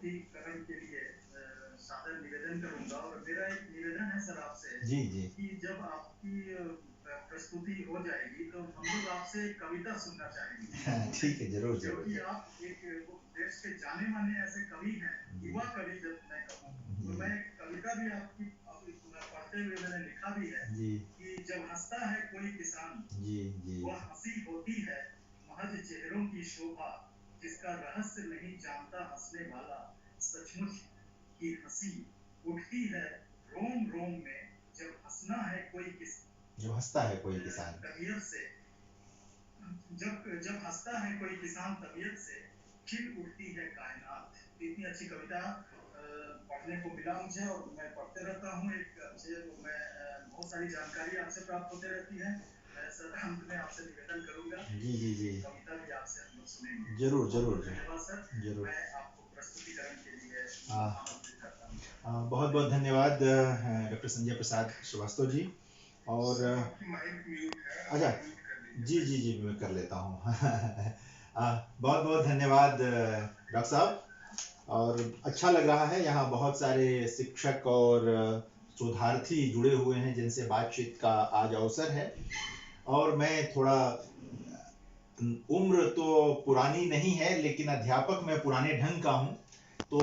प्रस्तुतिकरण के लिए सादर निवेदन करूंगा। और मेरा एक निवेदन है सर आपसे जी जी कि जब आपकी प्रस्तुति हो जाएगी तो हम लोग आपसे कविता सुनना चाहेंगे। ठीक है, जरूर जरूर क्योंकि जरूर। आप एक देश के जाने माने ऐसे कवि हैं, युवा कवि जब मैं कहूँ तो मैं एक कविता भी आपकी पढ़ते हुए मैंने लिखा भी है जी कि जब हंसता है कोई किसान जी जी वह हंसी होती है महज चेहरों की शोभा, जिसका रहस्य नहीं जानता हंसने वाला, सचमुच की हंसी उठती है रोम रोम में। जब हंसना है कोई जो हंसता है कोई किसान। तबीयत से जब जब हंसता है कोई किसान तबीयत से खिल उठती है कायनात। इतनी अच्छी कविता पढ़ने को मिला मुझे और मैं पढ़ते रहता हूँ। एक अच्छे मैं बहुत सारी जानकारी आपसे प्राप्त होते रहती है। मैं सर अंत में आपसे निवेदन करूंगा जी जी जी, कविता भी आपसे हम लोग सुनेंगे। जरूर जरूर धन्यवाद सर। जरूर। मैं आपको प्रस्तुतिकरण के लिए हाँ, आमंत्रित करता हूँ। बहुत बहुत धन्यवाद डॉक्टर संजय प्रसाद श्रीवास्तव जी। और अच्छा, जी जी जी, मैं कर लेता हूँ। बहुत बहुत धन्यवाद डॉक्टर साहब। और अच्छा लग रहा है, यहाँ बहुत सारे शिक्षक और शोधार्थी जुड़े हुए हैं जिनसे बातचीत का आज अवसर है। और मैं थोड़ा, उम्र तो पुरानी नहीं है लेकिन अध्यापक मैं पुराने ढंग का हूँ, तो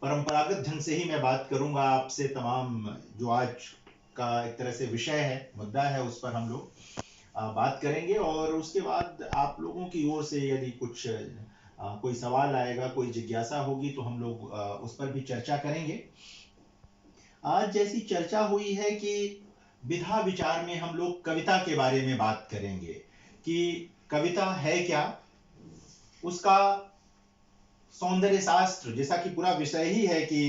परंपरागत ढंग से ही मैं बात करूंगा आपसे। तमाम जो आज का एक तरह से विषय है, मुद्दा है, उस पर हम लोग बात करेंगे। और उसके बाद आप लोगों की ओर से यदि कुछ कोई सवाल आएगा, कोई जिज्ञासा होगी, तो हम लोग उस पर भी चर्चा करेंगे। आज जैसी चर्चा हुई है कि विधा विचार में हम लोग कविता के बारे में बात करेंगे कि कविता है क्या, उसका सौंदर्य शास्त्र, जैसा कि पूरा विषय ही है कि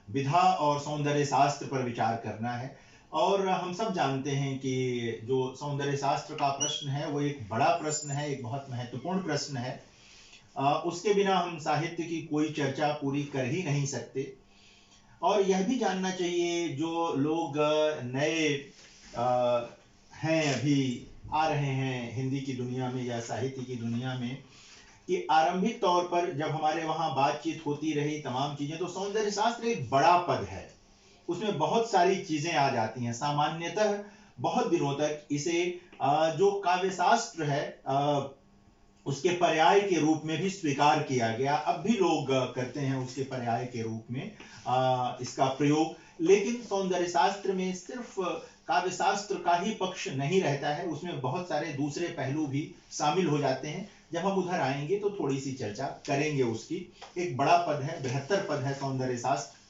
विधा और सौंदर्य शास्त्र पर विचार करना है। और हम सब जानते हैं कि जो सौंदर्य शास्त्र का प्रश्न है वो एक बड़ा प्रश्न है, एक बहुत महत्वपूर्ण प्रश्न है। उसके बिना हम साहित्य की कोई चर्चा पूरी कर ही नहीं सकते। और यह भी जानना चाहिए जो लोग नए हैं, अभी आ रहे हैं हिंदी की दुनिया में या साहित्य की दुनिया में, कि आरंभिक तौर पर जब हमारे वहाँ बातचीत होती रही तमाम चीजें, तो सौंदर्य शास्त्र एक बड़ा पद है, उसमें बहुत सारी चीजें आ जाती हैं। सामान्यतः बहुत दिनों तक इसे जो काव्य शास्त्र है उसके पर्याय के रूप में भी स्वीकार किया गया। अब भी लोग करते हैं उसके पर्याय के रूप में इसका प्रयोग। लेकिन सौंदर्य शास्त्र में सिर्फ काव्य शास्त्र का ही पक्ष नहीं रहता है, उसमें बहुत सारे दूसरे पहलू भी शामिल हो जाते हैं। जब हम उधर आएंगे तो थोड़ी सी चर्चा करेंगे उसकी। एक बड़ा पद है, बृहत्तर पद है सौंदर्य शास्त्र।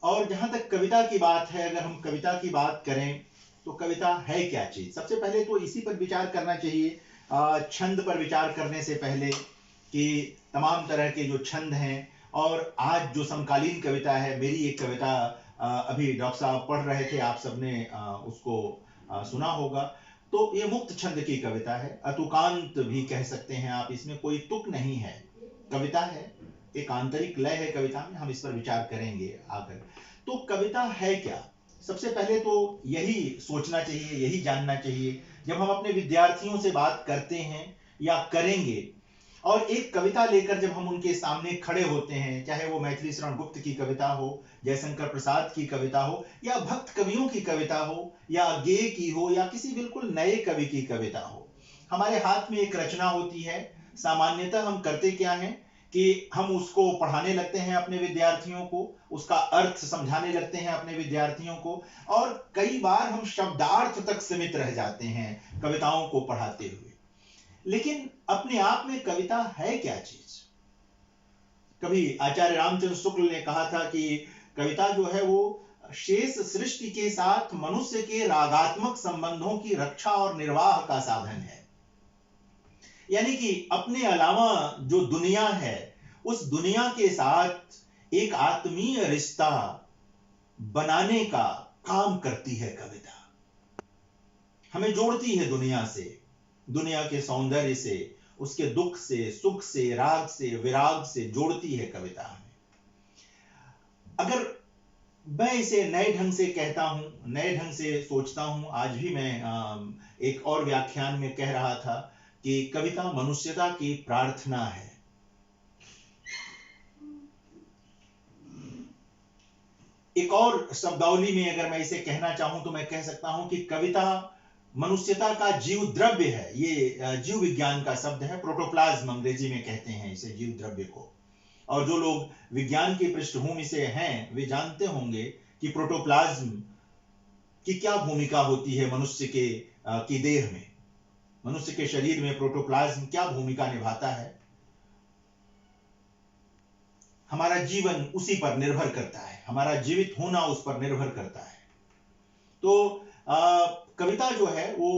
और जहां तक कविता की बात है, अगर हम कविता की बात करें तो कविता है क्या चीज, सबसे पहले तो इसी पर विचार करना चाहिए। छंद पर विचार करने से पहले कि तमाम तरह के जो छंद हैं, और आज जो समकालीन कविता है, मेरी एक कविता अभी डॉक्टर साहब पढ़ रहे थे, आप सबने उसको सुना होगा। तो ये मुक्त छंद की कविता है, अतुकांत भी कह सकते हैं आप, इसमें कोई तुक नहीं है, कविता है, एक आंतरिक लय है कविता में। हम इस पर विचार करेंगे आकर। तो कविता है क्या, सबसे पहले तो यही सोचना चाहिए, यही जानना चाहिए। जब हम अपने विद्यार्थियों से बात करते हैं या करेंगे, और एक कविता लेकर जब हम उनके सामने खड़े होते हैं, चाहे वो मैथिली शरण गुप्त की कविता हो, जयशंकर प्रसाद की कविता हो, या भक्त कवियों की कविता हो, या गे की हो, या किसी बिल्कुल नए कवि की कविता हो, हमारे हाथ में एक रचना होती है। सामान्यतः हम करते क्या हैं कि हम उसको पढ़ाने लगते हैं अपने विद्यार्थियों को, उसका अर्थ समझाने लगते हैं अपने विद्यार्थियों को, और कई बार हम शब्दार्थ तक सीमित रह जाते हैं कविताओं को पढ़ाते हुए। लेकिन अपने आप में कविता है क्या चीज? कभी आचार्य रामचंद्र शुक्ल ने कहा था कि कविता जो है वो शेष सृष्टि के साथ मनुष्य के रागात्मक संबंधों की रक्षा और निर्वाह का साधन है। यानी कि अपने अलावा जो दुनिया है, उस दुनिया के साथ एक आत्मीय रिश्ता बनाने का काम करती है कविता। हमें जोड़ती है दुनिया से, दुनिया के सौंदर्य से, उसके दुख से, सुख से, राग से, विराग से जोड़ती है कविता हमें। अगर मैं इसे नए ढंग से कहता हूं, नए ढंग से सोचता हूं, आज भी मैं एक और व्याख्यान में कह रहा था कि कविता मनुष्यता की प्रार्थना है। एक और शब्दावली में अगर मैं इसे कहना चाहूं तो मैं कह सकता हूं कि कविता मनुष्यता का जीव द्रव्य है। ये जीव विज्ञान का शब्द है, प्रोटोप्लाज्म अंग्रेजी में कहते हैं इसे, जीव द्रव्य को। और जो लोग विज्ञान की पृष्ठभूमि से हैं वे जानते होंगे कि प्रोटोप्लाज्म की क्या भूमिका होती है मनुष्य के की देह में, मनुष्य के शरीर में प्रोटोप्लाज्म क्या भूमिका निभाता है। हमारा जीवन उसी पर निर्भर करता है, हमारा जीवित होना उस पर निर्भर करता है। तो कविता जो है वो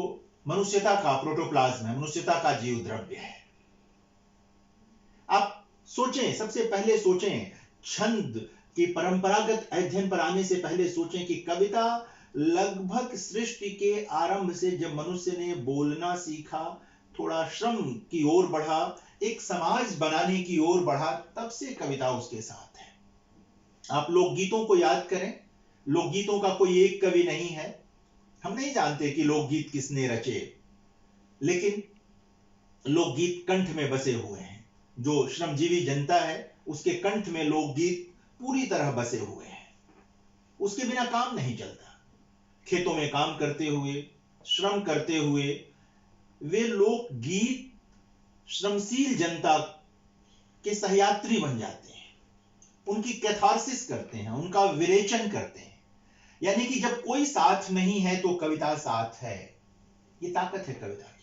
मनुष्यता का प्रोटोप्लाज्म है, मनुष्यता का जीव द्रव्य है। आप सोचें, सबसे पहले सोचें, छंद के परंपरागत अध्ययन पर आने से पहले सोचें कि कविता लगभग सृष्टि के आरंभ से, जब मनुष्य ने बोलना सीखा, थोड़ा श्रम की ओर बढ़ा, एक समाज बनाने की ओर बढ़ा, तब से कविता उसके साथ है। आप लोकगीतों को याद करें, लोकगीतों का कोई एक कवि नहीं है। हम नहीं जानते कि लोकगीत किसने रचे, लेकिन लोकगीत कंठ में बसे हुए हैं। जो श्रमजीवी जनता है उसके कंठ में लोकगीत पूरी तरह बसे हुए हैं। उसके बिना काम नहीं चलता। खेतों में काम करते हुए, श्रम करते हुए वे लोकगीत श्रमशील जनता के सहयात्री बन जाते हैं, उनकी कैथारसिस करते हैं, उनका विरेचन करते हैं। यानी कि जब कोई साथ नहीं है तो कविता साथ है। ये ताकत है कविता की।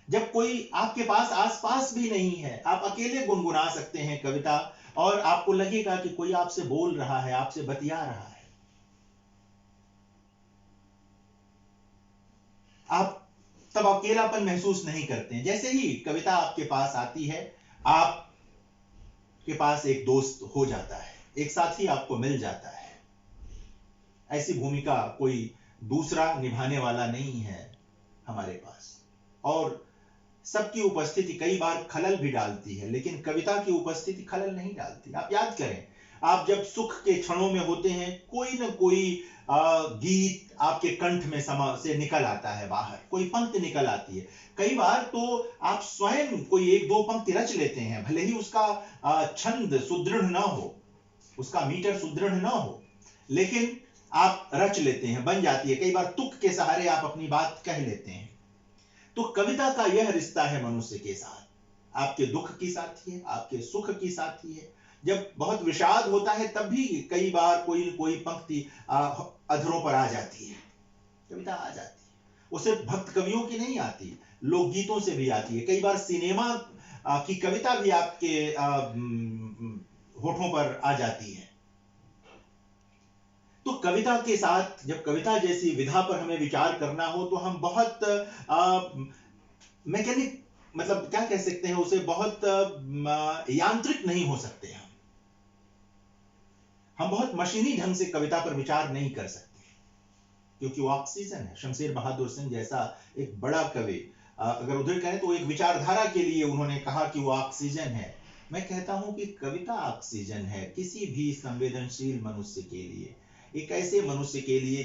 जब कोई आपके पास आसपास भी नहीं है, आप अकेले गुनगुना सकते हैं कविता, और आपको लगेगा कि कोई आपसे बोल रहा है, आपसे बतिया रहा है। आप तब अकेलापन महसूस नहीं करते हैं। जैसे ही कविता आपके पास आती है, आपके पास एक दोस्त हो जाता है, एक साथी आपको मिल जाता है। ऐसी भूमिका कोई दूसरा निभाने वाला नहीं है हमारे पास। और सबकी उपस्थिति कई बार खलल भी डालती है, लेकिन कविता की उपस्थिति खलल नहीं डालती। आप याद करें, आप जब सुख के क्षणों में होते हैं, कोई न कोई गीत आपके कंठ में से निकल आता है बाहर, कोई पंक्ति निकल आती है। कई बार तो आप स्वयं कोई एक दो पंक्ति रच लेते हैं, भले ही उसका छंद सुदृढ़ ना हो, उसका मीटर सुदृढ़ ना हो, लेकिन आप रच लेते हैं, बन जाती है। कई बार तुक के सहारे आप अपनी बात कह लेते हैं। तो कविता का यह रिश्ता है मनुष्य के साथ, आपके दुख की साथी है, आपके सुख की साथी है। जब बहुत विषाद होता है तब भी कई बार कोई पंक्ति अधरों पर आ जाती है, कविता आ जाती है। वो सिर्फ भक्त कवियों की नहीं आती, लोकगीतों से भी आती है। कई बार सिनेमा की कविता भी आपके होठों पर आ जाती है। तो कविता के साथ, जब कविता जैसी विधा पर हमें विचार करना हो, तो हम बहुत मैकेनिक, मतलब क्या कह सकते हैं उसे, बहुत यांत्रिक नहीं हो सकते। हम बहुत मशीनी ढंग से कविता पर विचार नहीं कर सकते, क्योंकि वो ऑक्सीजन है। शमशेर बहादुर सिंह जैसा एक बड़ा कवि, अगर उधर कहें तो एक विचारधारा के लिए उन्होंने कहा कि वो ऑक्सीजन है। मैं कहता हूं कि कविता ऑक्सीजन है किसी भी संवेदनशील मनुष्य के लिए, एक ऐसे मनुष्य के लिए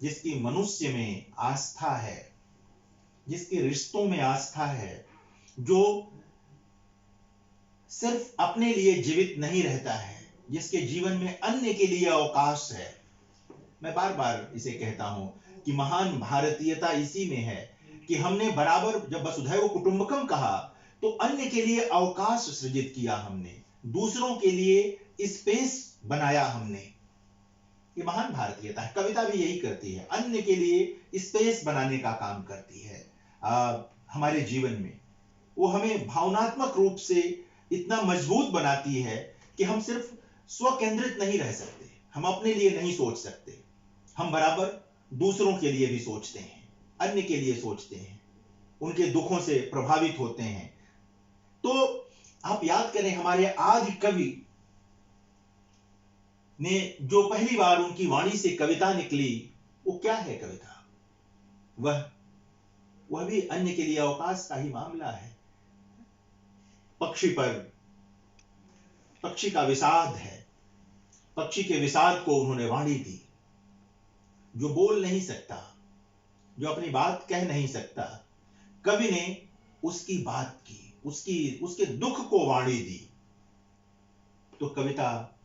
जिसकी मनुष्य में आस्था है, जिसके रिश्तों में आस्था है, जो सिर्फ अपने लिए जीवित नहीं रहता है, जिसके जीवन में अन्य के लिए अवकाश है। मैं बार बार इसे कहता हूं कि महान भारतीयता इसी में है कि हमने बराबर, जब वसुधैव कुटुंबकम कहा, तो अन्य के लिए अवकाश सृजित किया हमने, दूसरों के लिए स्पेस बनाया हमने। ये महान भारतीयता है। कविता भी यही करती है, अन्य के लिए स्पेस बनाने का काम करती है। हमारे जीवन में वो हमें भावनात्मक रूप से इतना मजबूत बनाती है कि हम सिर्फ स्वकेंद्रित नहीं रह सकते, हम अपने लिए नहीं सोच सकते, हम बराबर दूसरों के लिए भी सोचते हैं, अन्य के लिए सोचते हैं, उनके दुखों से प्रभावित होते हैं। तो आप याद करें, हमारे आदि कवि ने जो पहली बार उनकी वाणी से कविता निकली, वो क्या है कविता? वह भी अन्य के लिए अवकाश का ही मामला है। पक्षी का विषाद है, पक्षी के विषाद को उन्होंने वाणी दी। जो बोल नहीं सकता, जो अपनी बात कह नहीं सकता, कवि ने उसकी बात की, उसके दुख को वाणी दी। तो कविता,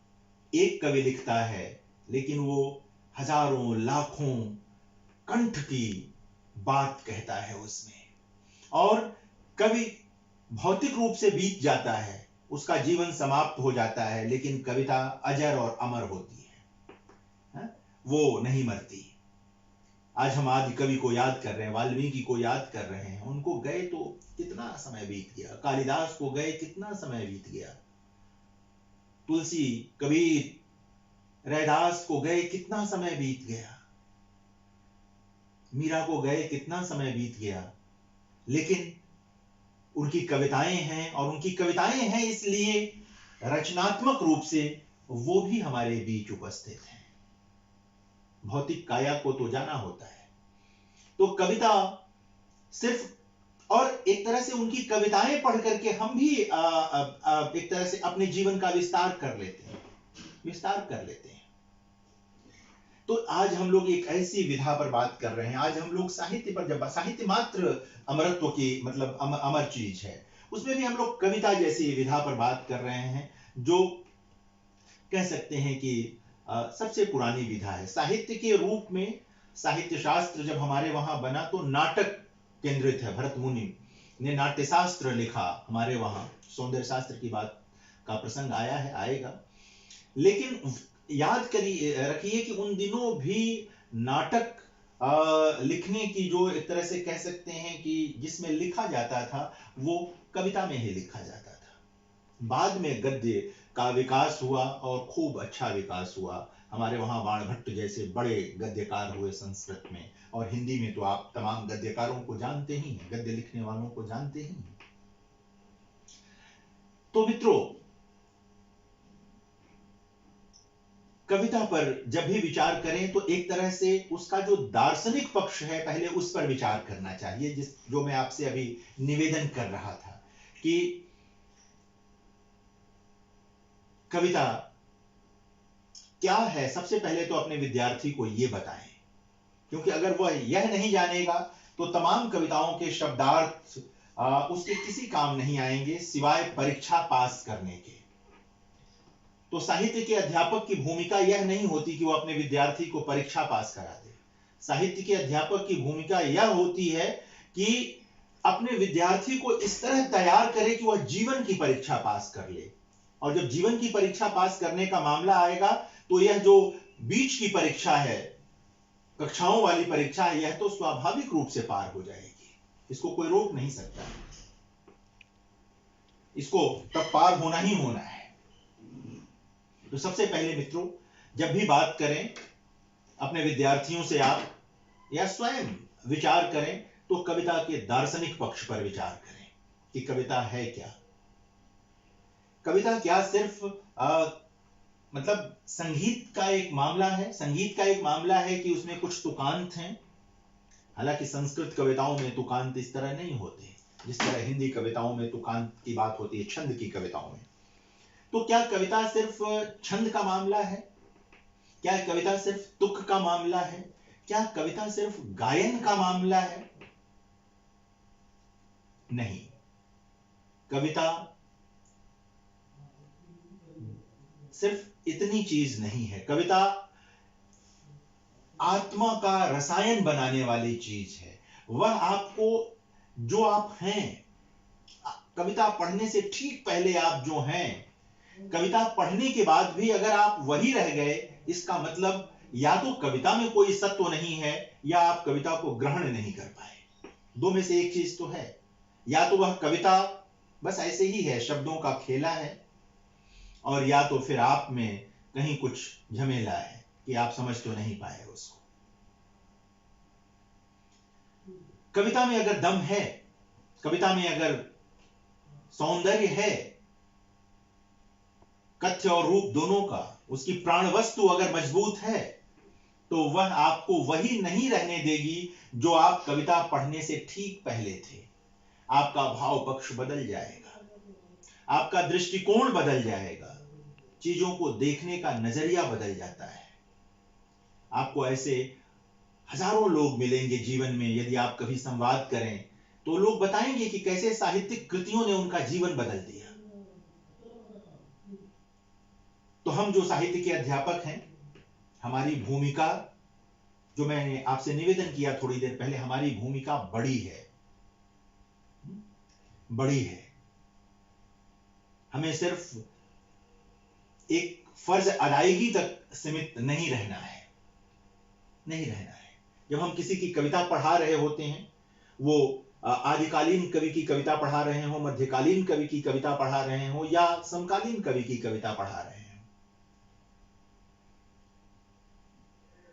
एक कवि लिखता है लेकिन वो हजारों लाखों कंठ की बात कहता है उसमें। और कवि भौतिक रूप से बीत जाता है, उसका जीवन समाप्त हो जाता है, लेकिन कविता अजर और अमर होती है, वो नहीं मरती। आज हम आदि कवि को याद कर रहे हैं, वाल्मीकि को याद कर रहे हैं। उनको गए तो कितना समय बीत गया, कालिदास को गए कितना समय बीत गया, तुलसी, कबीर, रैदास को गए कितना समय बीत गया, मीरा को गए कितना समय बीत गया, लेकिन उनकी कविताएं हैं, और उनकी कविताएं हैं इसलिए रचनात्मक रूप से वो भी हमारे बीच उपस्थित हैं। भौतिक काया को तो जाना होता है। तो कविता सिर्फ, और एक तरह से उनकी कविताएं पढ़ करके हम भी एक तरह से अपने जीवन का विस्तार कर लेते हैं। तो आज हम लोग एक ऐसी विधा पर बात कर रहे हैं। आज हम लोग साहित्य पर, जब साहित्य मात्र अमरत्व की मतलब अमर चीज है, उसमें भी हम लोग कविता जैसी विधा पर बात कर रहे हैं, जो कह सकते हैं कि सबसे पुरानी विधा है। साहित्य के रूप में साहित्य शास्त्र जब हमारे वहां बना तो नाटक केंद्रित है। भरत मुनि ने नाट्य शास्त्र लिखा हमारे वहां, सौंदर्य शास्त्र की बात का प्रसंग आया है, आएगा। लेकिन याद रखिए कि उन दिनों भी नाटक लिखने की, जो एक तरह से कह सकते हैं कि जिसमें लिखा जाता था, वो कविता में ही लिखा जाता था। बाद में गद्य का विकास हुआ और खूब अच्छा विकास हुआ। हमारे वहां बाणभट्ट जैसे बड़े गद्यकार हुए संस्कृत में, और हिंदी में तो आप तमाम गद्यकारों को जानते ही हैं, गद्य लिखने वालों को जानते ही हैं। तो मित्रों, कविता पर जब भी विचार करें तो एक तरह से उसका जो दार्शनिक पक्ष है, पहले उस पर विचार करना चाहिए, जो मैं आपसे अभी निवेदन कर रहा था कि कविता क्या है। सबसे पहले तो अपने विद्यार्थी को यह बताएं, क्योंकि अगर वह यह नहीं जानेगा तो तमाम कविताओं के शब्दार्थ उसके किसी काम नहीं आएंगे सिवाय परीक्षा पास करने के। तो साहित्य के अध्यापक की भूमिका यह नहीं होती कि वह अपने विद्यार्थी को परीक्षा पास करा दे। साहित्य के अध्यापक की भूमिका यह होती है कि अपने विद्यार्थी को इस तरह तैयार करे कि वह जीवन की परीक्षा पास कर ले। और जब जीवन की परीक्षा पास करने का मामला आएगा तो यह जो बीच की परीक्षा है, कक्षाओं वाली परीक्षा है, यह तो स्वाभाविक रूप से पार हो जाएगी, इसको कोई रोक नहीं सकता, इसको तब पार होना ही होना है। तो सबसे पहले मित्रों, जब भी बात करें अपने विद्यार्थियों से, आप या स्वयं विचार करें तो कविता के दार्शनिक पक्ष पर विचार करें कि कविता है क्या। कविता क्या सिर्फ मतलब संगीत का एक मामला है? संगीत का एक मामला है कि उसमें कुछ तुकांत हैं। हालांकि संस्कृत कविताओं में तुकांत इस तरह नहीं होते जिस तरह हिंदी कविताओं में तुकांत की बात होती है, छंद की कविताओं में। तो क्या कविता सिर्फ छंद का मामला है? क्या कविता सिर्फ तुक का मामला है? क्या कविता सिर्फ गायन का मामला है? नहीं, कविता सिर्फ इतनी चीज नहीं है। कविता आत्मा का रसायन बनाने वाली चीज है। वह आपको, जो आप हैं, कविता पढ़ने से ठीक पहले आप जो हैं, कविता पढ़ने के बाद भी अगर आप वही रह गए, इसका मतलब या तो कविता में कोई सत्व नहीं है या आप कविता को ग्रहण नहीं कर पाए। दो में से एक चीज तो है। या तो वह कविता बस ऐसे ही है, शब्दों का खेला है, और या तो फिर आप में कहीं कुछ झमेला है कि आप समझ तो नहीं पाए उसको। कविता में अगर दम है, कविता में अगर सौंदर्य है, कथ्य और रूप दोनों का, उसकी प्राण वस्तु अगर मजबूत है, तो वह आपको वही नहीं रहने देगी जो आप कविता पढ़ने से ठीक पहले थे। आपका भाव पक्ष बदल जाएगा, आपका दृष्टिकोण बदल जाएगा, चीजों को देखने का नजरिया बदल जाता है। आपको ऐसे हजारों लोग मिलेंगे जीवन में, यदि आप कभी संवाद करें तो लोग बताएंगे कि कैसे साहित्यिक कृतियों ने उनका जीवन बदल दिया। तो हम जो साहित्य के अध्यापक हैं, हमारी भूमिका, जो मैंने आपसे निवेदन किया थोड़ी देर पहले, हमारी भूमिका बड़ी है, बड़ी है। हमें सिर्फ एक फर्ज अदायगी तक सीमित नहीं रहना है, नहीं रहना है। जब हम किसी की कविता पढ़ा रहे होते हैं, वो आदिकालीन कवि की कविता पढ़ा रहे हो, मध्यकालीन कवि की कविता पढ़ा रहे हो, या समकालीन कवि की कविता पढ़ा रहे हो,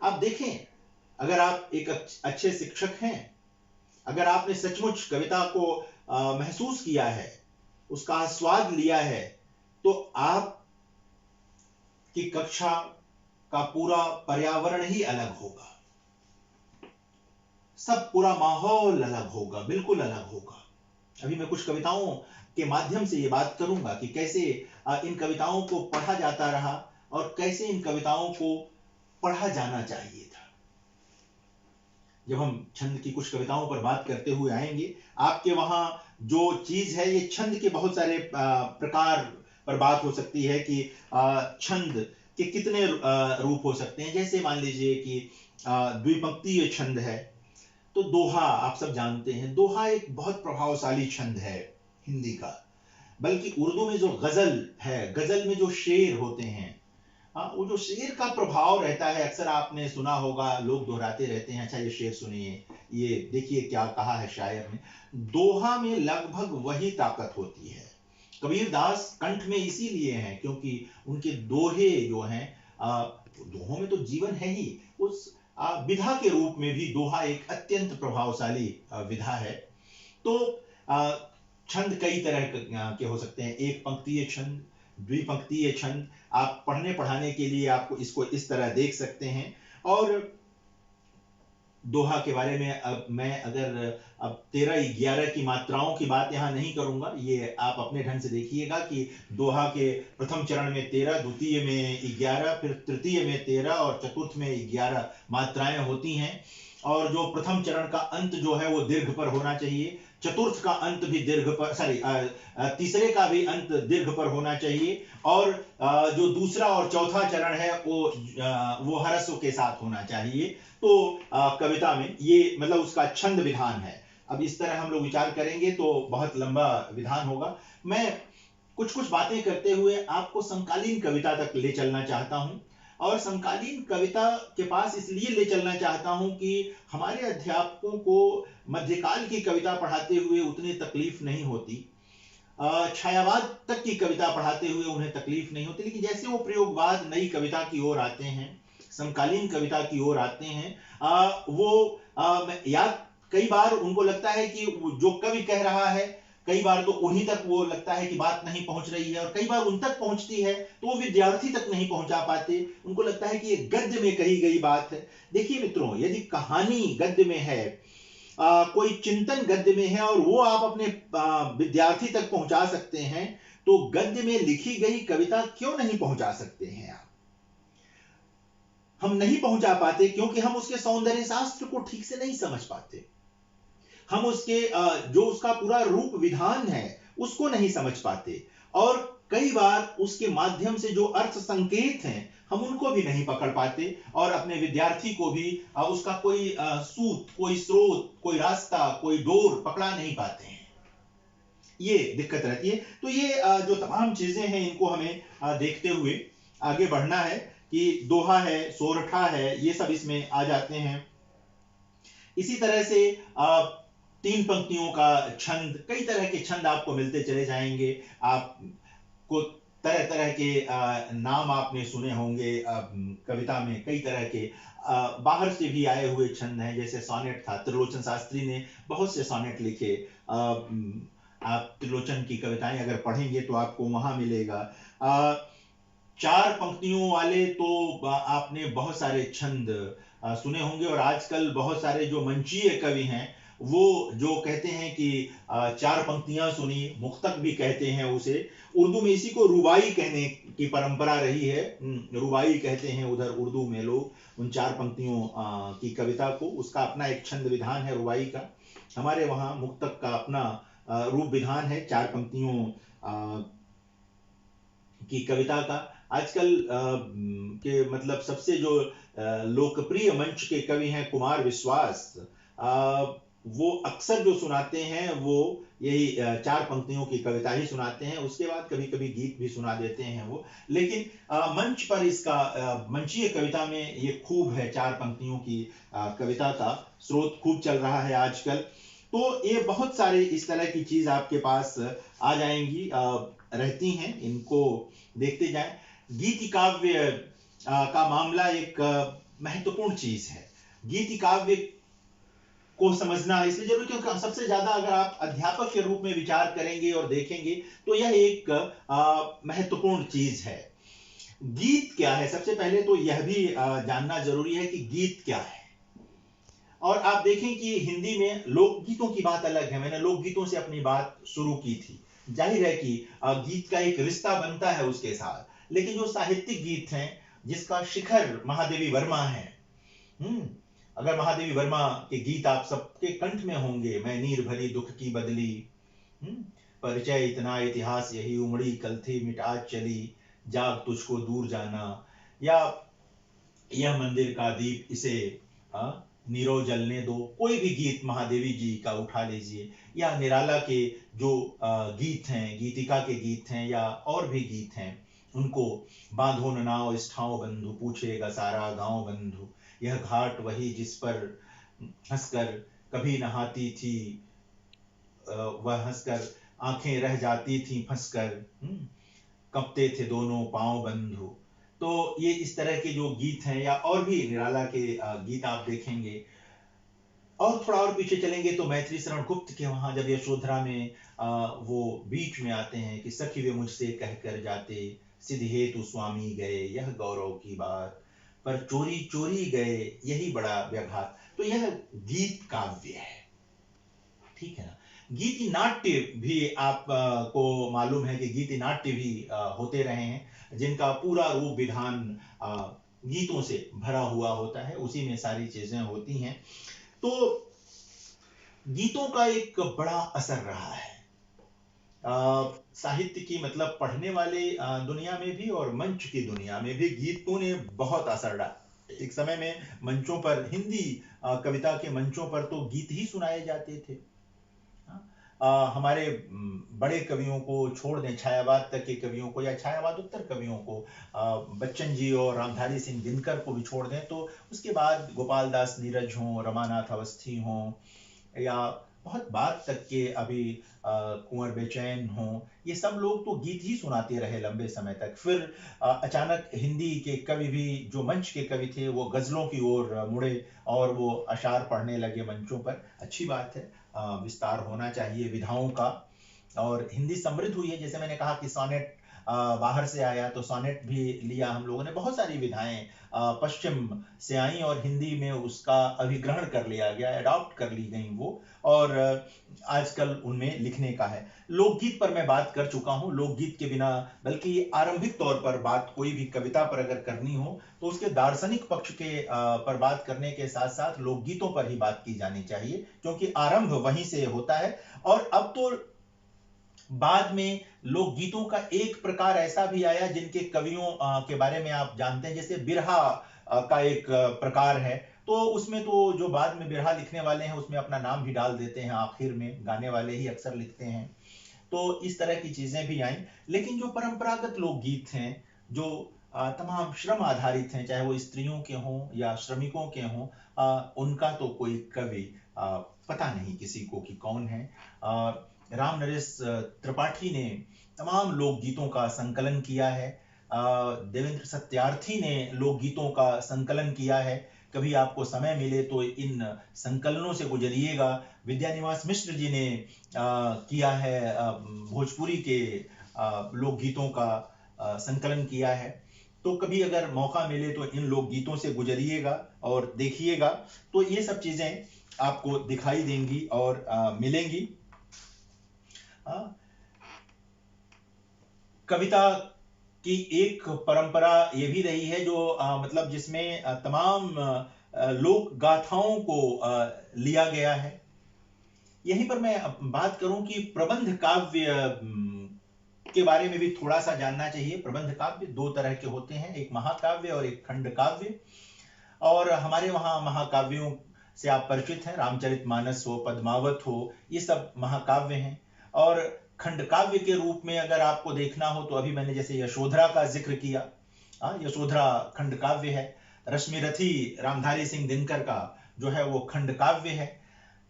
आप देखें, अगर आप एक अच्छे शिक्षक हैं, अगर आपने सचमुच कविता को महसूस किया है, उसका स्वाद लिया है, तो आप की कक्षा का पूरा पर्यावरण ही अलग होगा, सब पूरा माहौल अलग होगा, बिल्कुल अलग होगा। अभी मैं कुछ कविताओं के माध्यम से ये बात करूंगा कि कैसे इन कविताओं को पढ़ा जाता रहा और कैसे इन कविताओं को पढ़ा जाना चाहिए था। जब हम छंद की कुछ कविताओं पर बात करते हुए आएंगे, आपके वहां जो चीज है, ये छंद के बहुत सारे प्रकार पर बात हो सकती है कि छंद के कितने रूप हो सकते हैं। जैसे मान लीजिए कि द्विपंक्तीय छंद है, तो दोहा आप सब जानते हैं, दोहा एक बहुत प्रभावशाली छंद है हिंदी का। बल्कि उर्दू में जो गजल है, गजल में जो शेर होते हैं, वो जो शेर का प्रभाव रहता है, अक्सर आपने सुना होगा, लोग दोहराते रहते हैं, अच्छा ये शेर सुनिए, ये देखिए क्या कहा है शायर ने। दोहा में लगभग वही ताकत होती है। कबीरदास कंठ में इसीलिए हैं क्योंकि उनके दोहे जो हैं, दोहों में तो जीवन है ही, उस विधा के रूप में भी दोहा एक अत्यंत प्रभावशाली विधा है। तो छंद कई तरह के हो सकते हैं, एक पंक्तीय छंद, द्विपंक्तीय छंद। आप पढ़ने पढ़ाने के लिए आपको इसको इस तरह देख सकते हैं। और दोहा के बारे में अब मैं अब 13-11 की मात्राओं की बात यहाँ नहीं करूंगा, ये आप अपने ढंग से देखिएगा कि दोहा के प्रथम चरण में 13, द्वितीय में 11, फिर तृतीय में 13 और चतुर्थ में 11 मात्राएं होती हैं। और जो प्रथम चरण का अंत जो है वो दीर्घ पर होना चाहिए, चतुर्थ का अंत भी दीर्घ पर, तीसरे का भी अंत दीर्घ पर होना चाहिए, और जो दूसरा और चौथा चरण है वो ह्रस्व के साथ होना चाहिए। तो कविता में ये मतलब उसका छंद विधान है। अब इस तरह हम लोग विचार करेंगे तो बहुत लंबा विधान होगा। मैं कुछ कुछ बातें करते हुए आपको समकालीन कविता तक ले चलना चाहता हूं, और समकालीन कविता के पास इसलिए ले चलना चाहता हूं कि हमारे अध्यापकों को मध्यकाल की कविता पढ़ाते हुए उतनी तकलीफ नहीं होती, छायावाद तक की कविता पढ़ाते हुए उन्हें तकलीफ नहीं होती, लेकिन जैसे वो प्रयोगवाद नई कविता की ओर आते हैं, समकालीन कविता की ओर आते हैं, या कई बार उनको लगता है कि जो कवि कह रहा है, कई बार तो उन्हीं तक वो लगता है कि बात नहीं पहुंच रही है, और कई बार उन तक पहुंचती है तो वो विद्यार्थी तक नहीं पहुंचा पाते, उनको लगता है कि ये गद्य में कही गई बात है। देखिए मित्रों, यदि कहानी गद्य में है, कोई चिंतन गद्य में है, और वो आप अपने विद्यार्थी तक पहुंचा सकते हैं, तो गद्य में लिखी गई कविता क्यों नहीं पहुंचा सकते हैं आप? हम नहीं पहुंचा पाते क्योंकि हम उसके सौंदर्य शास्त्र को ठीक से नहीं समझ पाते, हम उसके जो उसका पूरा रूप विधान है उसको नहीं समझ पाते, और कई बार उसके माध्यम से जो अर्थ संकेत हैं हम उनको भी नहीं पकड़ पाते, और अपने विद्यार्थी को भी उसका कोई सूत, कोई स्रोत, कोई रास्ता, कोई डोर पकड़ा नहीं पाते हैं। ये दिक्कत रहती है। तो ये जो तमाम चीजें हैं इनको हमें देखते हुए आगे बढ़ना है कि दोहा है, सोरठा है, ये सब इसमें आ जाते हैं। इसी तरह से 3 पंक्तियों का छंद, कई तरह के छंद आपको मिलते चले जाएंगे। आपको तरह तरह के नाम आपने सुने होंगे कविता में, कई तरह के बाहर से भी आए हुए छंद हैं। जैसे सोनेट था, त्रिलोचन शास्त्री ने बहुत से सोनेट लिखे। आप त्रिलोचन की कविताएं अगर पढ़ेंगे तो आपको वहां मिलेगा। 4 पंक्तियों वाले तो आपने बहुत सारे छंद सुने होंगे, और आजकल बहुत सारे जो मंचीय कवि हैं वो जो कहते हैं कि 4 पंक्तियां सुनी, मुक्तक भी कहते हैं उसे। उर्दू में इसी को रुबाई कहने की परंपरा रही है, रुबाई कहते हैं उधर उर्दू में लोग उन 4 पंक्तियों की कविता को। उसका अपना एक छंद विधान है रुबाई का। हमारे वहाँ मुक्तक का अपना रूप विधान है, 4 पंक्तियों की कविता का। आजकल के मतलब सबसे जो लोकप्रिय मंच के कवि हैं कुमार विश्वास, वो अक्सर जो सुनाते हैं वो यही 4 पंक्तियों की कविता ही सुनाते हैं। उसके बाद कभी कभी गीत भी सुना देते हैं वो, लेकिन मंच पर इसका मंचीय कविता में ये खूब है, 4 पंक्तियों की कविता का स्रोत खूब चल रहा है आजकल। तो ये बहुत सारे इस तरह की चीज आपके पास आ जाएंगी, रहती हैं, इनको देखते जाएं। गीति काव्य का मामला एक महत्वपूर्ण चीज है। गीति काव्य को समझना इसलिए जरूरी क्योंकि सबसे ज्यादा अगर आप अध्यापक के रूप में विचार करेंगे और देखेंगे तो यह एक महत्वपूर्ण चीज है। गीत क्या है, सबसे पहले तो यह भी जानना जरूरी है कि गीत क्या है। और आप देखें कि हिंदी में लोकगीतों की बात अलग है। मैंने लोकगीतों से अपनी बात शुरू की थी। जाहिर है कि गीत का एक रिश्ता बनता है उसके साथ, लेकिन जो साहित्यिक गीत हैं जिसका शिखर महादेवी वर्मा है, अगर महादेवी वर्मा के गीत आप सबके कंठ में होंगे, मैं नीर भरी दुख की बदली, परिचय इतना इतिहास यही उमड़ी, कल थी मिटा चली, जाग तुझको दूर जाना, या यह मंदिर का दीप इसे नीरो जलने दो, कोई भी गीत महादेवी जी का उठा लीजिए, या निराला के जो गीत हैं, गीतिका के गीत हैं, या और भी गीत हैं, उनको बांधो न नाव इस ठाव बंधु, पूछेगा सारा गांव बंधु, यह घाट वही जिस पर हंसकर कभी नहाती थी, वह हंसकर आंखें रह जाती थी फंसकर, कपते थे दोनों पांव बंधु। तो ये इस तरह के जो गीत हैं, या और भी निराला के गीत आप देखेंगे। और थोड़ा और पीछे चलेंगे तो मैत्री शरण गुप्त के वहां जब यशोधरा में वो बीच में आते हैं कि सखी वे मुझसे कह कर जाते, सिद्ध हेतु स्वामी गए यह गौरव की बात, पर चोरी चोरी गए यही बड़ा व्याघात। तो यह गीत काव्य है, ठीक है ना। गीति नाट्य भी आप को मालूम है कि गीति नाट्य भी होते रहे हैं, जिनका पूरा रूप विधान गीतों से भरा हुआ होता है, उसी में सारी चीजें होती हैं। तो गीतों का एक बड़ा असर रहा है साहित्य की, मतलब पढ़ने वाले दुनिया में भी और मंच की दुनिया में भी गीतों ने बहुत असर डाला। एक समय में मंचों पर, हिंदी कविता के मंचों पर तो गीत ही सुनाए जाते थे। हमारे बड़े कवियों को छोड़ दें, छायावाद तक के कवियों को या छायावाद उत्तर कवियों को, बच्चन जी और रामधारी सिंह दिनकर को भी छोड़ दें, तो उसके बाद गोपाल दास नीरज हों, रमानाथ अवस्थी हों, या बहुत बाद तक के अभी कुंवर बेचैन हों, ये सब लोग तो गीत ही सुनाते रहे लंबे समय तक। फिर अचानक हिंदी के कवि भी, जो मंच के कवि थे, वो गजलों की ओर मुड़े और वो अशार पढ़ने लगे मंचों पर। अच्छी बात है, विस्तार होना चाहिए विधाओं का, और हिंदी समृद्ध हुई है। जैसे मैंने कहा कि सोनेट बाहर से आया, तो सोनेट भी लिया हम लोगों ने, बहुत सारी विधाएं पश्चिम से आई और हिंदी में उसका अभिग्रहण कर लिया गया, अडॉप्ट कर ली गई वो, और आजकल उनमें लिखने का है। लोकगीत पर मैं बात कर चुका हूं। लोकगीत के बिना, बल्कि आरंभिक तौर पर बात कोई भी कविता पर अगर करनी हो तो उसके दार्शनिक पक्ष के पर बात करने के साथ साथ लोकगीतों पर ही बात की जानी चाहिए, क्योंकि आरंभ वहीं से होता है। और अब तो बाद में लोकगीतों का एक प्रकार ऐसा भी आया जिनके कवियों के बारे में आप जानते हैं, जैसे बिरहा का एक प्रकार है। तो उसमें तो जो बाद में बिरहा लिखने वाले हैं उसमें अपना नाम भी डाल देते हैं, आखिर में गाने वाले ही अक्सर लिखते हैं। तो इस तरह की चीजें भी आई। लेकिन जो परंपरागत लोकगीत हैं, जो तमाम श्रम आधारित हैं, चाहे वो स्त्रियों के हों या श्रमिकों के हों, उनका तो कोई कवि पता नहीं किसी को कि कौन है। राम नरेश त्रिपाठी ने तमाम लोकगीतों का संकलन किया है। देवेंद्र सत्यार्थी ने लोकगीतों का संकलन किया है। कभी आपको समय मिले तो इन संकलनों से गुजरिएगा। विद्यानिवास मिश्र जी ने किया है, भोजपुरी के लोकगीतों का संकलन किया है। तो कभी अगर मौका मिले तो इन लोकगीतों से गुजरिएगा और देखिएगा, तो ये सब चीजें आपको दिखाई देंगी और मिलेंगी। कविता की एक परंपरा ये भी रही है जो मतलब जिसमें तमाम लोक गाथाओं को लिया गया है। यहीं पर मैं बात करूं कि प्रबंध काव्य के बारे में भी थोड़ा सा जानना चाहिए। प्रबंध काव्य दो तरह के होते हैं, एक महाकाव्य और एक खंड काव्य। और हमारे वहाँ महाकाव्यों से आप परिचित हैं, रामचरितमानस हो, पद्मावत हो, ये सब महाकाव्य हैं। और खंड काव्य के रूप में अगर आपको देखना हो तो अभी मैंने जैसे यशोधरा का जिक्र किया, यशोधरा खंड काव्य है। रश्मिरथी रामधारी सिंह दिनकर का जो है वो खंड काव्य है।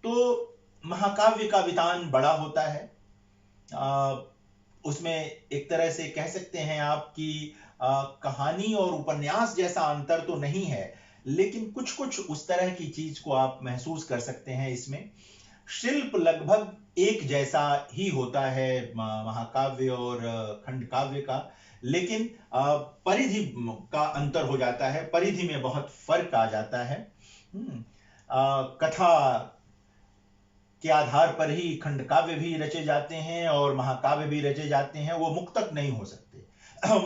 तो महाकाव्य का वितान बड़ा होता है। उसमें एक तरह से कह सकते हैं आप कि कहानी और उपन्यास जैसा अंतर तो नहीं है, लेकिन कुछ कुछ उस तरह की चीज को आप महसूस कर सकते हैं इसमें। शिल्प लगभग एक जैसा ही होता है महाकाव्य और खंड काव्य का, लेकिन परिधि का अंतर हो जाता है, परिधि में बहुत फर्क आ जाता है। कथा के आधार पर ही खंड काव्य भी रचे जाते हैं और महाकाव्य भी रचे जाते हैं। वो मुक्तक नहीं हो सकते,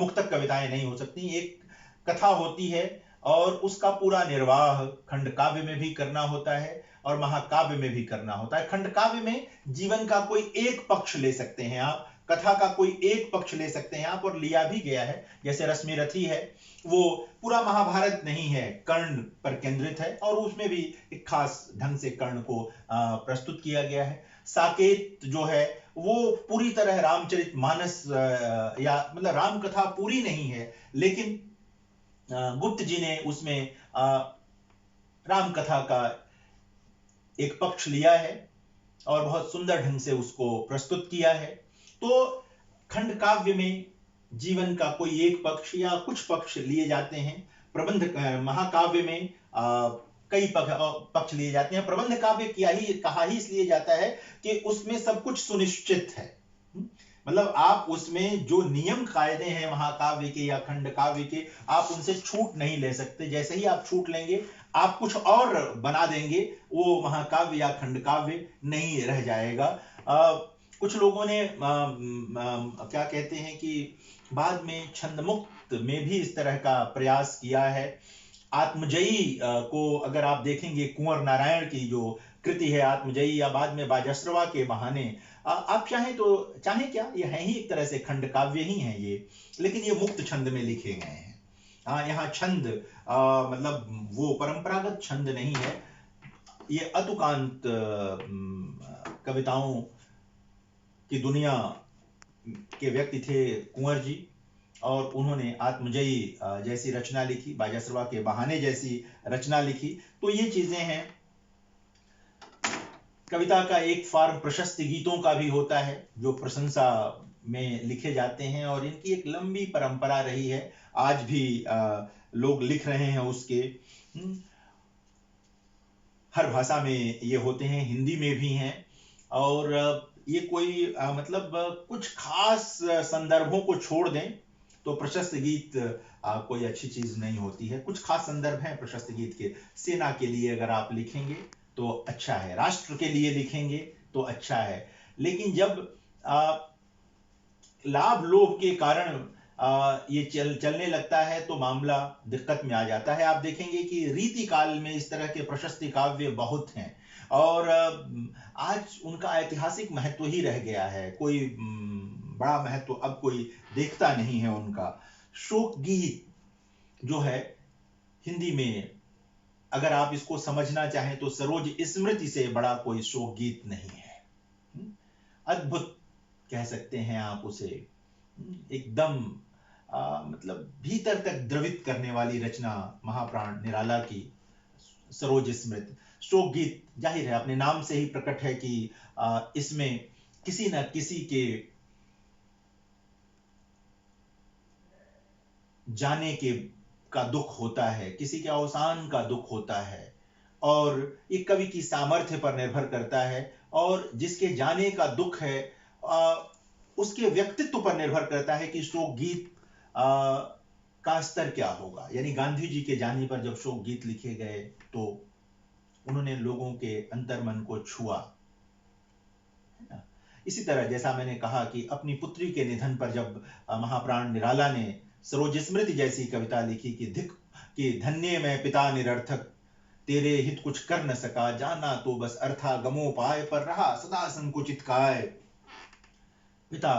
मुक्तक कविताएं नहीं हो सकती। एक कथा होती है और उसका पूरा निर्वाह खंड काव्य में भी करना होता है और महाकाव्य में भी करना होता है। खंड काव्य में जीवन का कोई एक पक्ष ले सकते हैं आप, कथा का कोई एक पक्ष ले सकते हैं आप, और लिया भी गया है। जैसे रश्मिरथी है, वो पूरा महाभारत नहीं है, कर्ण पर केंद्रित है और उसमें भी एक खास ढंग से कर्ण को प्रस्तुत किया गया है। साकेत जो है वो पूरी तरह रामचरितमानस या मतलब राम कथा पूरी नहीं है, लेकिन गुप्त जी ने उसमें राम कथा का एक पक्ष लिया है और बहुत सुंदर ढंग से उसको प्रस्तुत किया है। तो खंड काव्य में जीवन का कोई एक पक्ष या कुछ पक्ष लिए जाते हैं। प्रबंध महाकाव्य में कई पक्ष लिए जाते हैं। प्रबंध काव्य कहा ही इसलिए जाता है कि उसमें सब कुछ सुनिश्चित है। मतलब आप उसमें जो नियम कायदे हैं महाकाव्य के या खंड काव्य के, आप उनसे छूट नहीं ले सकते। जैसे ही आप छूट लेंगे, आप कुछ और बना देंगे, वो महाकाव्य या खंड काव्य नहीं रह जाएगा। कुछ लोगों ने क्या कहते हैं कि बाद में छंदमुक्त में भी इस तरह का प्रयास किया है। आत्मजयी को अगर आप देखेंगे, कुंवर नारायण की जो कृति है आत्मजयी, या बाद में बाजस्रवा के बहाने, आप चाहें तो चाहें क्या, ये है ही एक तरह से खंड काव्य ही है ये, लेकिन ये मुक्त छंद में लिखे गए हैं। यहाँ छंद मतलब वो परंपरागत छंद नहीं है। ये अतुकांत कविताओं की दुनिया के व्यक्ति थे कुंवर जी, और उन्होंने आत्मजयी जैसी रचना लिखी, बाजस्रवा के बहाने जैसी रचना लिखी। तो ये चीजें हैं। कविता का एक फॉर्म प्रशस्ति गीतों का भी होता है जो प्रशंसा में लिखे जाते हैं, और इनकी एक लंबी परंपरा रही है। आज भी लोग लिख रहे हैं उसके। हर भाषा में ये होते हैं, हिंदी में भी हैं। और ये कोई मतलब कुछ खास संदर्भों को छोड़ दें तो प्रशस्त गीत कोई अच्छी चीज नहीं होती है। कुछ खास संदर्भ हैं प्रशस्त गीत के। सेना के लिए अगर आप लिखेंगे तो अच्छा है, राष्ट्र के लिए लिखेंगे तो अच्छा है, लेकिन जब लाभ लोभ के कारण ये चलने लगता है तो मामला दिक्कत में आ जाता है। आप देखेंगे कि रीति काल में इस तरह के प्रशस्ति काव्य बहुत हैं, और आज उनका ऐतिहासिक महत्व ही रह गया है। कोई बड़ा महत्व अब कोई देखता नहीं है उनका। शोक गीत जो है हिंदी में, अगर आप इसको समझना चाहें तो सरोज स्मृति से बड़ा कोई शोक गीत नहीं है। अद्भुत कह सकते हैं आप उसे, एकदम मतलब भीतर तक द्रवित करने वाली रचना महाप्राण निराला की सरोज स्मृति। शोक गीत जाहिर है अपने नाम से ही प्रकट है कि इसमें किसी न किसी के जाने का दुख होता है, किसी के अवसान का दुख होता है, और ये कवि की सामर्थ्य पर निर्भर करता है। और जिसके जाने का दुख है उसके व्यक्तित्व पर निर्भर करता है कि शोक गीत का स्तर क्या होगा। यानी गांधी जी के जाने पर जब शोक गीत लिखे गए तो उन्होंने लोगों के अंतर्मन को छुआ, है ना। इसी तरह जैसा मैंने कहा कि अपनी पुत्री के निधन पर जब महाप्राण निराला ने सरोज स्मृति जैसी कविता लिखी कि धन्य मैं पिता निरर्थक, तेरे हित कुछ कर न सका, जाना तो बस अर्था गमोपाय, पर रहा सदा संकुचित काय। पिता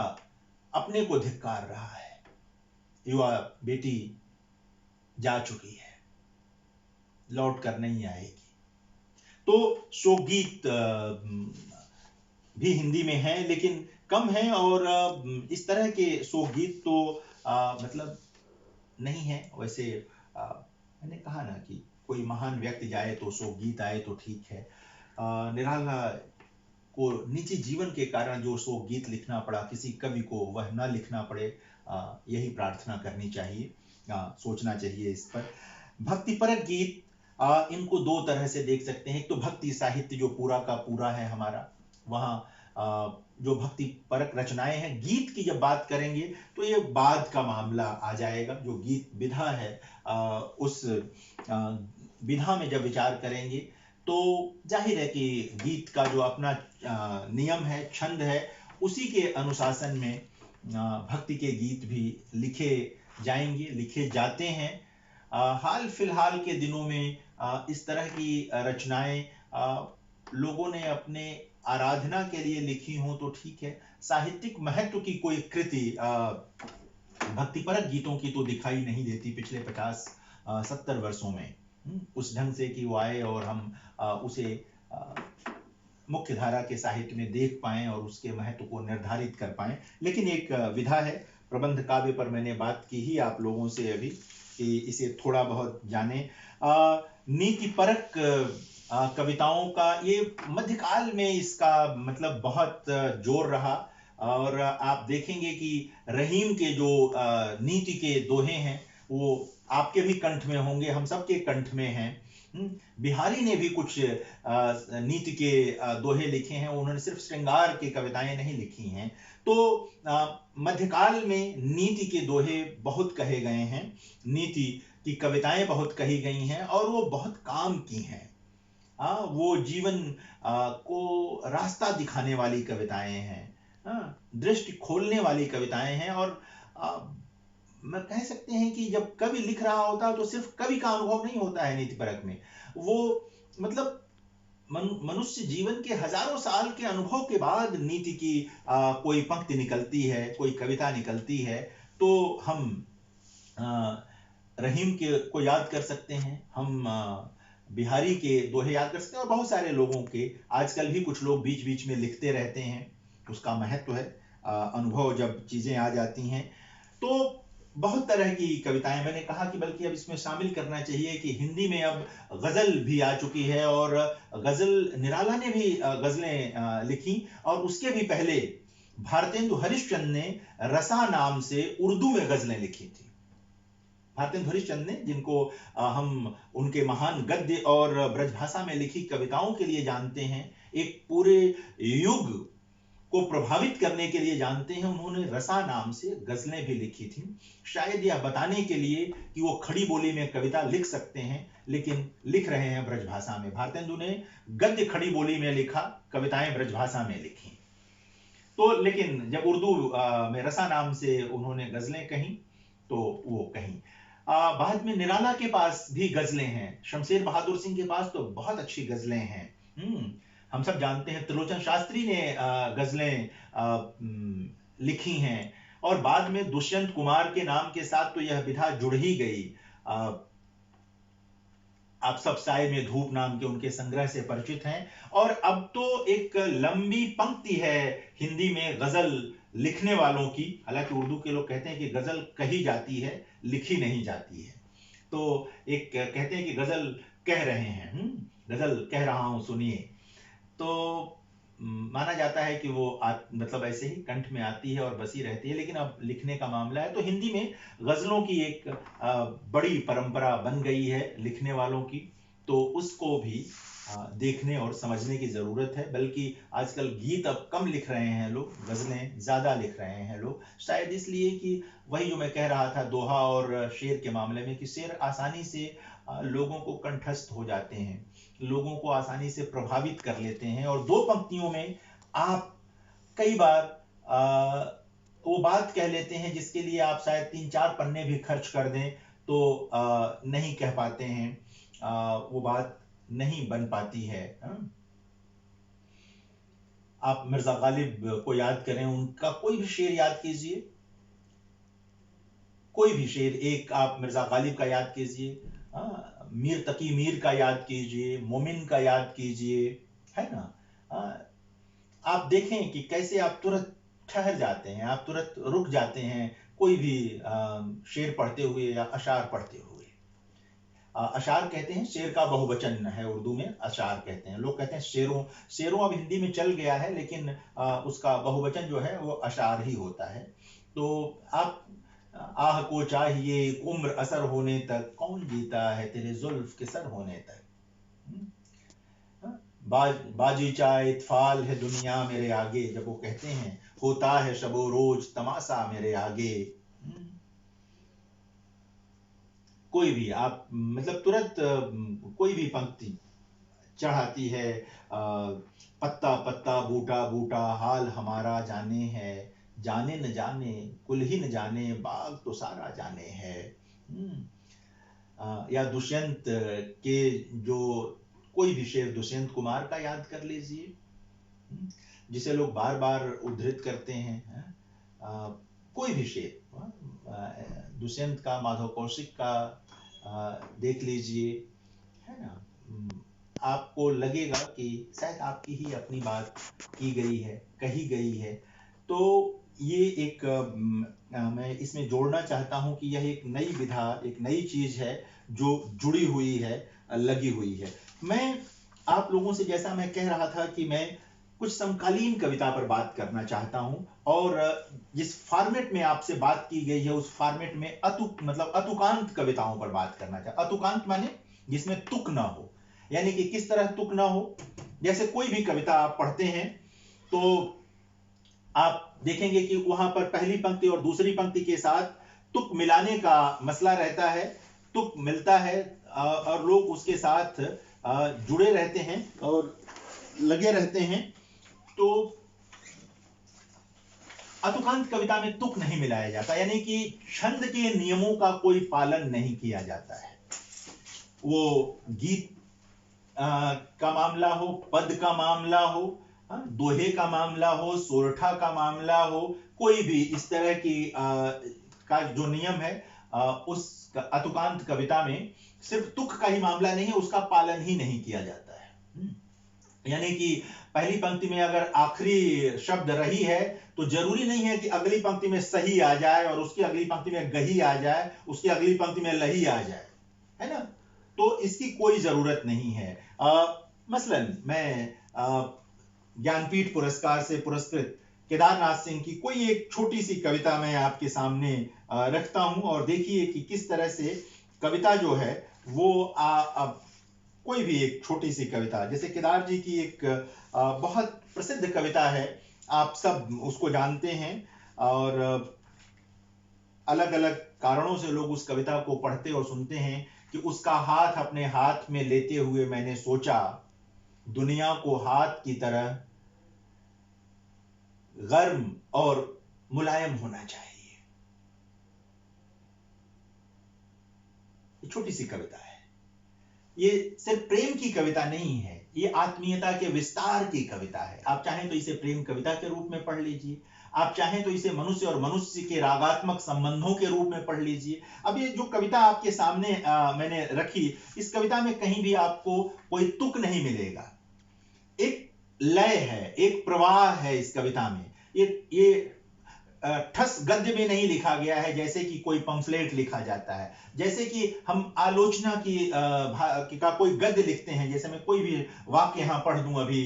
अपने को धिक्कार रहा है, युवा बेटी जा चुकी है, लौट कर नहीं आएगी। तो शोक गीत भी हिंदी में है, लेकिन कम है, और इस तरह के शोक गीत तो मतलब नहीं है। वैसे मैंने कहा ना कि कोई महान व्यक्ति जाए तो शोक गीत आए तो ठीक है। निराला को निजी जीवन के कारण जो शोक गीत लिखना पड़ा, किसी कवि को वह न लिखना पड़े, यही प्रार्थना करनी चाहिए, सोचना चाहिए इस पर। भक्तिपरक गीत, इनको दो तरह से देख सकते हैं। एक तो भक्ति साहित्य जो पूरा का पूरा है हमारा, वहाँ जो भक्ति परक रचनाएं हैं। गीत की जब बात करेंगे तो ये बाद का मामला आ जाएगा। जो गीत विधा है, उस विधा में जब विचार करेंगे तो जाहिर है कि गीत का जो अपना नियम है, छंद है, उसी के अनुशासन में भक्ति के गीत भी लिखे जाएंगे, लिखे जाते हैं। हाल फिलहाल के दिनों में इस तरह की रचनाएं लोगों ने अपने आराधना के लिए लिखी हो तो ठीक है। साहित्यिक महत्व की कोई कृति भक्तिपरक गीतों की तो दिखाई नहीं देती पिछले 50-70 वर्षों में, उस ढंग से कि वो आए और हम उसे मुख्य धारा के साहित्य में देख पाएं और उसके महत्व को निर्धारित कर पाएं। लेकिन एक विधा है, प्रबंध काव्य पर मैंने बात की ही आप लोगों से अभी, कि इसे थोड़ा बहुत जाने। नीतिपरक कविताओं का ये मध्यकाल में इसका मतलब बहुत जोर रहा, और आप देखेंगे कि रहीम के जो नीति के दोहे हैं वो आपके भी कंठ में होंगे, हम सबके कंठ में हैं। बिहारी ने भी कुछ नीति के दोहे लिखे हैं, उन्होंने सिर्फ श्रृंगार की कविताएं नहीं लिखी हैं। तो मध्यकाल में नीति के दोहे बहुत कहे गए हैं, नीति की कविताएं बहुत कही गई हैं, और वो बहुत काम की हैं। वो जीवन को रास्ता दिखाने वाली कविताएं हैं, दृष्टि खोलने वाली कविताएं हैं। और मैं कह सकते हैं कि जब कवि लिख रहा होता है तो सिर्फ कवि का अनुभव नहीं होता है नीतिपरक में, वो मतलब मनुष्य जीवन के हजारों साल के अनुभव के बाद नीति की कोई पंक्ति निकलती है, कोई कविता निकलती है। तो हम रहीम के को याद कर सकते हैं, हम बिहारी के दोहे याद कर सकते हैं, और बहुत सारे लोगों के आजकल भी कुछ लोग बीच बीच में लिखते रहते हैं। उसका महत्व है, अनुभव जब चीजें आ जाती हैं। तो बहुत तरह की कविताएं, मैंने कहा कि बल्कि अब इसमें शामिल करना चाहिए कि हिंदी में अब गजल भी आ चुकी है, और गजल निराला ने भी गजलें लिखी, और उसके भी पहले भारतेंदु हरिश्चंद्र ने रसा नाम से उर्दू में गजलें लिखी थी। भारतेंदु हरिश्चंद्र ने, जिनको हम उनके महान गद्य और ब्रजभाषा में लिखी कविताओं के लिए जानते हैं, एक पूरे युग को प्रभावित करने के लिए जानते हैं, उन्होंने रसा नाम से गजलें भी लिखी थी। शायद यह बताने के लिए कि वो खड़ी बोली में कविता लिख सकते हैं, लेकिन लिख रहे हैं ब्रजभाषा में। भारतेंदु ने गद्य खड़ी बोली में लिखा, कविताएं ब्रजभाषा में लिखी। तो लेकिन जब उर्दू में रसा नाम से उन्होंने गजलें कहीं, तो वो कहीं। बाद में निराला के पास भी गजलें हैं, शमशेर बहादुर सिंह के पास तो बहुत अच्छी गजलें हैं। हम सब जानते हैं त्रिलोचन शास्त्री ने गजलें लिखी हैं, और बाद में दुष्यंत कुमार के नाम के साथ तो यह विधा जुड़ ही गई। आप सब साय में धूप नाम के उनके संग्रह से परिचित हैं। और अब तो एक लंबी पंक्ति है हिंदी में गजल लिखने वालों की, हालांकि उर्दू के लोग कहते हैं कि गजल कही जाती है, लिखी नहीं जाती है। तो एक कहते हैं कि गजल कह रहे हैं, गजल कह रहा हूं सुनिए। तो माना जाता है कि वो मतलब ऐसे ही कंठ में आती है और बसी रहती है, लेकिन अब लिखने का मामला है तो हिंदी में गजलों की एक बड़ी परंपरा बन गई है लिखने वालों की। तो उसको भी देखने और समझने की जरूरत है। बल्कि आजकल गीत अब कम लिख रहे हैं लोग, गजलें ज्यादा लिख रहे हैं लोग, शायद इसलिए कि वही जो मैं कह रहा था दोहा और शेर के मामले में, कि शेर आसानी से लोगों को कंठस्थ हो जाते हैं, लोगों को आसानी से प्रभावित कर लेते हैं, और दो पंक्तियों में आप कई बार वो बात कह लेते हैं जिसके लिए आप शायद 3-4 पन्ने भी खर्च कर दें तो नहीं कह पाते हैं, वो बात नहीं बन पाती है। आप मिर्जा गालिब को याद करें, उनका कोई भी शेर याद कीजिए, कोई भी शेर, एक आप मिर्जा गालिब का याद कीजिए, मीर तकी मीर का याद कीजिए, मोमिन का याद कीजिए, है ना। आप देखें कि कैसे आप तुरंत ठहर जाते हैं, आप तुरंत रुक जाते हैं कोई भी शेर पढ़ते हुए या अशार पढ़ते हुए। अशार कहते हैं, शेर का बहुवचन है, उर्दू में अशार कहते हैं। लोग कहते हैं शेरों, शेरों अब हिंदी में चल गया है, लेकिन उसका बहुवचन जो है वो अशार ही होता है। तो आप आह को चाहिए उम्र असर होने तक, कौन जीता है तेरे जुल्फ के सर होने तक। बाजी चाहे इत्फाल है दुनिया मेरे आगे, जब वो कहते हैं होता है शबो रोज तमाशा मेरे आगे। कोई भी आप मतलब तुरंत कोई भी पंक्ति चढ़ाती है, पत्ता पत्ता बूटा बूटा हाल हमारा जाने है, जाने न जाने कुल ही न जाने बाग तो सारा जाने है। या दुष्यंत के जो कोई भी शेर दुष्यंत कुमार का याद कर लीजिए, जिसे लोग बार बार उद्धृत करते हैं। कोई भी शेर, दुष्यंत का, माधव कौशिक का देख लीजिए, है ना। आपको लगेगा कि शायद आपकी ही अपनी बात की गई है, कही गई है। तो ये एक मैं इसमें जोड़ना चाहता हूं कि यह एक नई विधा, एक नई चीज है जो जुड़ी हुई है, लगी हुई है। मैं आप लोगों से, जैसा मैं कह रहा था कि मैं कुछ समकालीन कविता पर बात करना चाहता हूं, और जिस फॉर्मेट में आपसे बात की गई है उस फॉर्मेट में अतुकांत कविताओं पर बात करना चाहता। अतुकांत माने जिसमें तुक ना हो, यानी कि किस तरह तुक ना हो। जैसे कोई भी कविता आप पढ़ते हैं तो आप देखेंगे कि वहां पर पहली पंक्ति और दूसरी पंक्ति के साथ तुक मिलाने का मसला रहता है, तुक मिलता है और लोग उसके साथ जुड़े रहते हैं और लगे रहते हैं। तो अतुकांत कविता में तुक नहीं मिलाया जाता, यानी कि छंद के नियमों का कोई पालन नहीं किया जाता है। वो गीत का मामला हो, पद का मामला हो, दोहे का मामला हो, सोरठा का मामला हो, कोई भी इस तरह की का जो नियम है, उस अतुकांत कविता में सिर्फ तुक का ही मामला नहीं है, उसका पालन ही नहीं किया जाता है। यानी कि पहली पंक्ति में अगर आखिरी शब्द रही है तो जरूरी नहीं है कि अगली पंक्ति में सही आ जाए और उसकी अगली पंक्ति में गही आ जाए, उसकी अगली पंक्ति में लही आ जाए, है ना। तो इसकी कोई जरूरत नहीं है। मसलन मैं ज्ञानपीठ पुरस्कार से पुरस्कृत केदारनाथ सिंह की कोई एक छोटी सी कविता मैं आपके सामने रखता हूं, और देखिए कि किस तरह से कविता जो है वो कोई भी एक छोटी सी कविता, जैसे केदार जी की एक बहुत प्रसिद्ध कविता है, आप सब उसको जानते हैं, और अलग अलग कारणों से लोग उस कविता को पढ़ते और सुनते हैं कि उसका हाथ अपने हाथ में लेते हुए मैंने सोचा, दुनिया को हाथ की तरह गर्म और मुलायम होना चाहिए। ये छोटी सी कविता है, ये सिर्फ प्रेम की कविता नहीं है, ये आत्मीयता के विस्तार की कविता है। आप चाहें तो इसे प्रेम कविता के रूप में पढ़ लीजिए, आप चाहें तो इसे मनुष्य और मनुष्य के रागात्मक संबंधों के रूप में पढ़ लीजिए। अब ये जो कविता आपके सामने मैंने रखी, इस कविता में कहीं भी आपको कोई तुक नहीं मिलेगा। एक लय है, एक प्रवाह है इस कविता में। ये ठस गद्य में नहीं लिखा गया है जैसे कि कोई पंफलेट लिखा जाता है, जैसे कि हम आलोचना की का कोई गद्य लिखते हैं। जैसे मैं कोई भी वाक्य यहां पढ़ दूं, अभी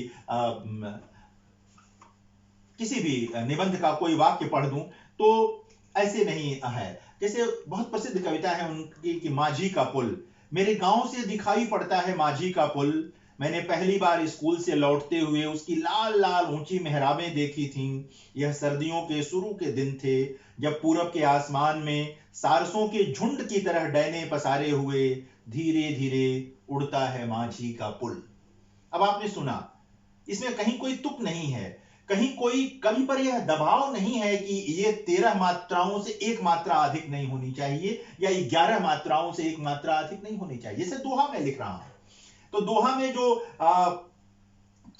किसी भी निबंध का कोई वाक्य पढ़ दूं, तो ऐसे नहीं है। जैसे बहुत प्रसिद्ध कविता है उनकी कि माझी का पुल, मेरे गांव से दिखाई पड़ता है माझी का पुल, मैंने पहली बार स्कूल से लौटते हुए उसकी लाल लाल ऊंची मेहराबें देखी थीं। यह सर्दियों के शुरू के दिन थे जब पूरब के आसमान में सारसों के झुंड की तरह डैने पसारे हुए धीरे धीरे उड़ता है माझी का पुल। अब आपने सुना, इसमें कहीं कोई तुक नहीं है, कहीं कोई कवि पर यह दबाव नहीं है कि ये 13 मात्राओं से एक मात्रा अधिक नहीं होनी चाहिए या 11 मात्राओं से एक मात्रा अधिक नहीं होनी चाहिए। जैसे दोहा मैं लिख रहा हूं तो दोहा में जो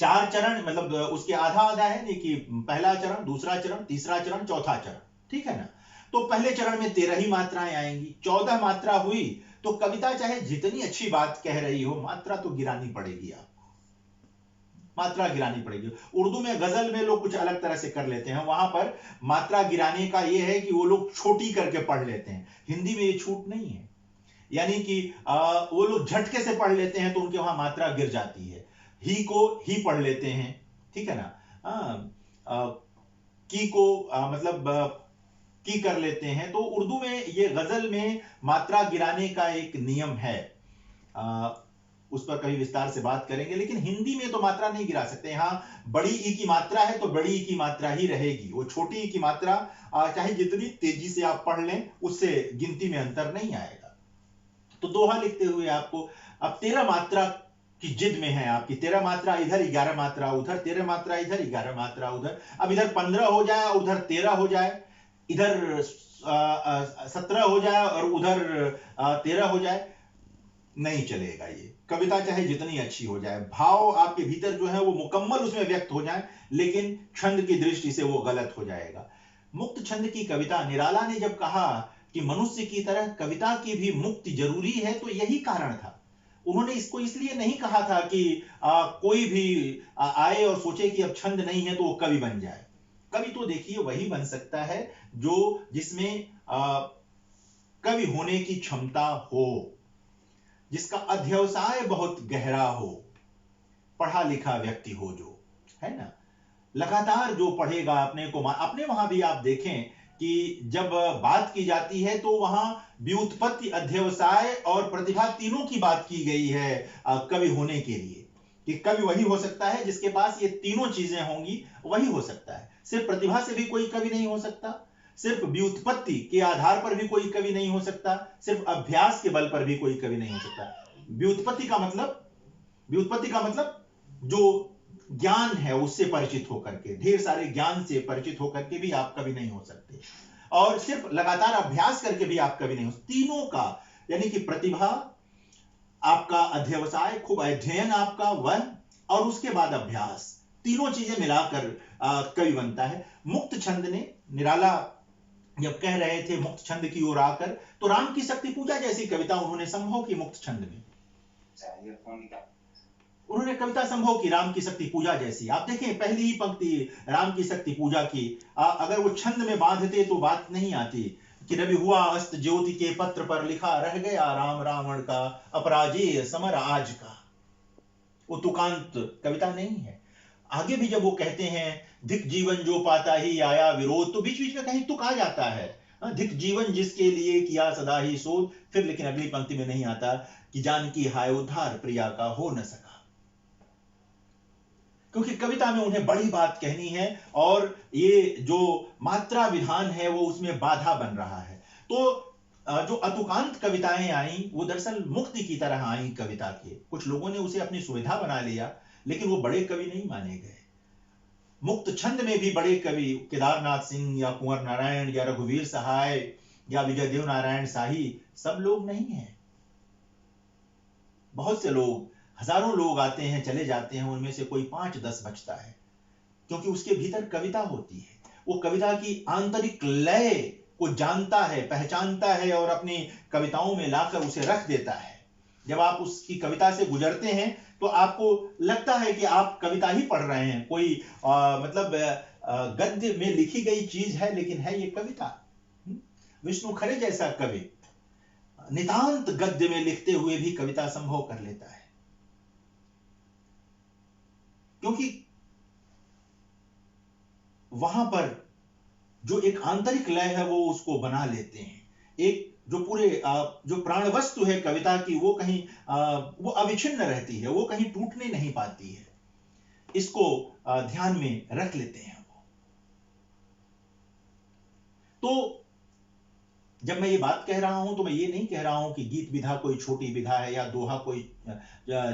4 चरण, मतलब उसके आधा आधा है नहीं, कि पहला चरण, दूसरा चरण, तीसरा चरण, चौथा चरण, ठीक है ना। तो पहले चरण में 13 ही मात्राएं आएंगी, 14 मात्रा हुई तो कविता चाहे जितनी अच्छी बात कह रही हो, मात्रा तो गिरानी पड़ेगी आपको, मात्रा गिरानी पड़ेगी। उर्दू में गजल में लोग कुछ अलग तरह से कर लेते हैं, वहां पर मात्रा गिराने का यह है कि वो लोग छोटी करके पढ़ लेते हैं। हिंदी में ये छूट नहीं है, यानी कि वो लोग झटके से पढ़ लेते हैं तो उनके वहां मात्रा गिर जाती है। ही को ही पढ़ लेते हैं, ठीक है ना। की को मतलब की कर लेते हैं। तो उर्दू में ये गजल में मात्रा गिराने का एक नियम है, उस पर कभी विस्तार से बात करेंगे। लेकिन हिंदी में तो मात्रा नहीं गिरा सकते। यहाँ बड़ी ई की मात्रा है तो बड़ी ई की मात्रा ही रहेगी, वो छोटी ई की मात्रा चाहे जितनी तेजी से आप पढ़ लें उससे गिनती में अंतर नहीं आएगा। तो दोहा लिखते हुए आपको अब 13 मात्रा की जिद में है आपकी, 13 मात्रा इधर, 11 मात्रा उधर, 13 मात्रा इधर, 11 मात्रा उधर। अब इधर 15 हो जाए और उधर 13 हो जाए, इधर 17 हो जाए और उधर 13 हो जाए, नहीं चलेगा। ये कविता चाहे जितनी अच्छी हो जाए, भाव आपके भीतर जो है वो मुकम्मल उसमें व्यक्त हो जाए, लेकिन छंद की दृष्टि से वो गलत हो जाएगा। मुक्त छंद की कविता, निराला ने जब कहा कि मनुष्य की तरह कविता की भी मुक्ति जरूरी है, तो यही कारण था। उन्होंने इसको इसलिए नहीं कहा था कि कोई भी आए और सोचे कि अब छंद नहीं है तो वो कवि बन जाए। कवि तो देखिए वही बन सकता है जो जिसमें कवि होने की क्षमता हो, जिसका अध्यवसाय बहुत गहरा हो, पढ़ा लिखा व्यक्ति हो, जो है ना, लगातार जो पढ़ेगा अपने को। अपने वहां भी आप देखें कि जब बात की जाती है तो वहां व्युत्पत्ति, अध्यवसाय और प्रतिभा तीनों की बात की गई है कवि होने के लिए, कि कवि वही हो सकता है जिसके पास ये तीनों चीजें होंगी, वही हो सकता है। सिर्फ प्रतिभा से भी कोई कवि नहीं हो सकता, सिर्फ व्युत्पत्ति के आधार पर भी कोई कवि नहीं हो सकता, सिर्फ अभ्यास के बल पर भी कोई कवि नहीं हो सकता। व्युत्पत्ति का मतलब जो ज्ञान है उससे परिचित होकर के, ढेर सारे ज्ञान से परिचित होकर के भी आप कवि नहीं हो सकते, और सिर्फ लगातार अभ्यास करके भी आप कवि नहीं हो सकते। तीनों का, यानी कि प्रतिभा आपका, अध्यवसाय, खूब अध्ययन आपका, वह, और उसके बाद अभ्यास, तीनों चीजें मिलाकर कवि बनता है। मुक्त छंद ने, निराला जब कह रहे थे मुक्त छंद की ओर आकर, तो राम की शक्ति पूजा जैसी कविता उन्होंने संभव की मुक्त छंद में। उन्होंने कविता संभव की राम की शक्ति पूजा जैसी। आप देखें पहली ही पंक्ति राम की शक्ति पूजा की, अगर वो छंद में बांधते तो बात नहीं आती कि रवि हुआ अस्त ज्योति के पत्र पर, लिखा रह गया राम रावण का, अपराजेय समर आज का। वो तुकांत कविता नहीं है। आगे भी जब वो कहते हैं धिक जीवन जो पाता ही आया विरोध, तो बीच बीच में कहीं तुक आ जाता है, धिक जीवन जिसके लिए किया सदा ही शोध। फिर लेकिन अगली पंक्ति में नहीं आता कि जानकी हाय उद्धार प्रिया का हो न सका, क्योंकि कविता में उन्हें बड़ी बात कहनी है और ये जो मात्रा विधान है वो उसमें बाधा बन रहा है। तो जो अतुकांत कविताएं आई वो दरअसल मुक्ति की तरह आई कविता के। कुछ लोगों ने उसे अपनी सुविधा बना लिया, लेकिन वो बड़े कवि नहीं माने गए। मुक्त छंद में भी बड़े कवि केदारनाथ सिंह या कुंवर नारायण या रघुवीर सहाय या विजय देव नारायण शाही, सब लोग नहीं हैं। बहुत से लोग, हजारों लोग आते हैं चले जाते हैं, उनमें से कोई 5-10 बचता है, क्योंकि उसके भीतर कविता होती है। वो कविता की आंतरिक लय को जानता है, पहचानता है और अपनी कविताओं में लाकर उसे रख देता है। जब आप उसकी कविता से गुजरते हैं तो आपको लगता है कि आप कविता ही पढ़ रहे हैं, कोई मतलब गद्य में लिखी गई चीज है, लेकिन है ये कविता। विष्णु खरे जैसा कवि नितांत गद्य में लिखते हुए भी कविता संभव कर लेता है, क्योंकि वहां पर जो एक आंतरिक लय है वो उसको बना लेते हैं। एक जो पूरे जो प्राण वस्तु है कविता की, वो कहीं वो अविच्छिन्न रहती है, वो कहीं टूटने नहीं पाती है। इसको ध्यान में रख लेते हैं वो। तो जब मैं ये बात कह रहा हूं तो मैं ये नहीं कह रहा हूं कि गीत विधा कोई छोटी विधा है या दोहा कोई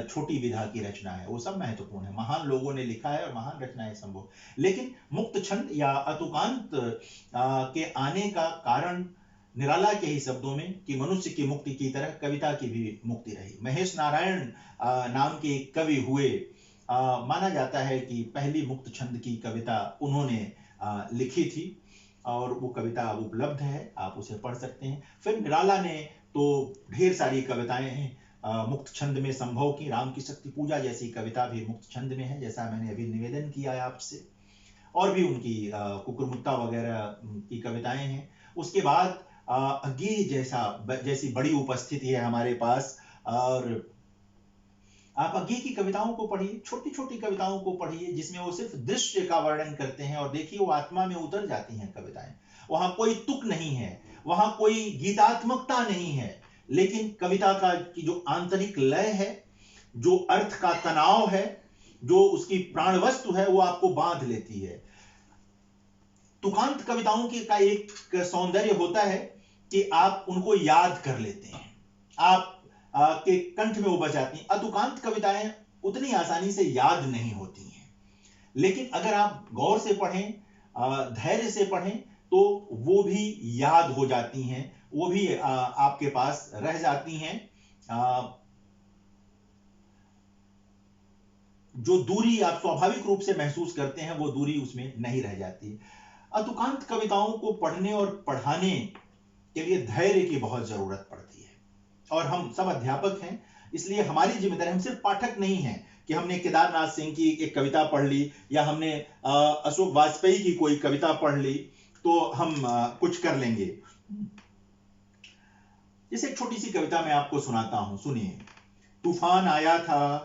छोटी विधा की रचना है। वो सब महत्वपूर्ण है, महान लोगों ने लिखा है और महान रचनाएं संभव। लेकिन मुक्त छंद या अतुकांत के आने का कारण निराला के ही शब्दों में कि मनुष्य की मुक्ति की तरह कविता की भी मुक्ति रही। महेश नारायण नाम के एक कवि हुए, माना जाता है कि पहली मुक्त छंद की कविता उन्होंने लिखी थी और वो कविता अब उपलब्ध है, आप उसे पढ़ सकते हैं। फिर निराला ने तो ढेर सारी कविताएं मुक्त छंद में संभव की। राम की शक्ति पूजा जैसी कविता भी मुक्त छंद में है, जैसा मैंने अभी निवेदन किया है आपसे। और भी उनकी कुकुरमुत्ता वगैरह की कविताएं हैं। उसके बाद अज्ञेय जैसी बड़ी उपस्थिति है हमारे पास, और आप अज्ञेय की कविताओं को पढ़िए, छोटी छोटी कविताओं को पढ़िए जिसमें वो सिर्फ दृश्य का वर्णन करते हैं, और देखिए वो आत्मा में उतर जाती हैं कविताएं। वहां कोई तुक नहीं है, वहां कोई गीतात्मकता नहीं है, लेकिन कविता का की जो आंतरिक लय है, जो अर्थ का तनाव है, जो उसकी प्राण वस्तु है, वो आपको बांध लेती है। तुकांत कविताओं की का एक सौंदर्य होता है कि आप उनको याद कर लेते हैं, आप के कंठ में वो बच जाती हैं। अतुकांत कविताएं उतनी आसानी से याद नहीं होती हैं, लेकिन अगर आप गौर से पढ़ें, धैर्य से पढ़ें, तो वो भी याद हो जाती हैं, वो भी आपके पास रह जाती हैं। जो दूरी आप स्वाभाविक रूप से महसूस करते हैं, वो दूरी उसमें नहीं रह जाती। अतुकांत कविताओं को पढ़ने और पढ़ाने के लिए धैर्य की बहुत जरूरत पड़ती है, और हम सब अध्यापक हैं, इसलिए हमारी जिम्मेदारी, हम सिर्फ पाठक नहीं हैं कि हमने केदारनाथ सिंह की एक कविता पढ़ ली या हमने अशोक वाजपेयी की कोई कविता पढ़ ली तो हम कुछ कर लेंगे। जैसे एक छोटी सी कविता मैं आपको सुनाता हूं, सुनिए। तूफान आया था,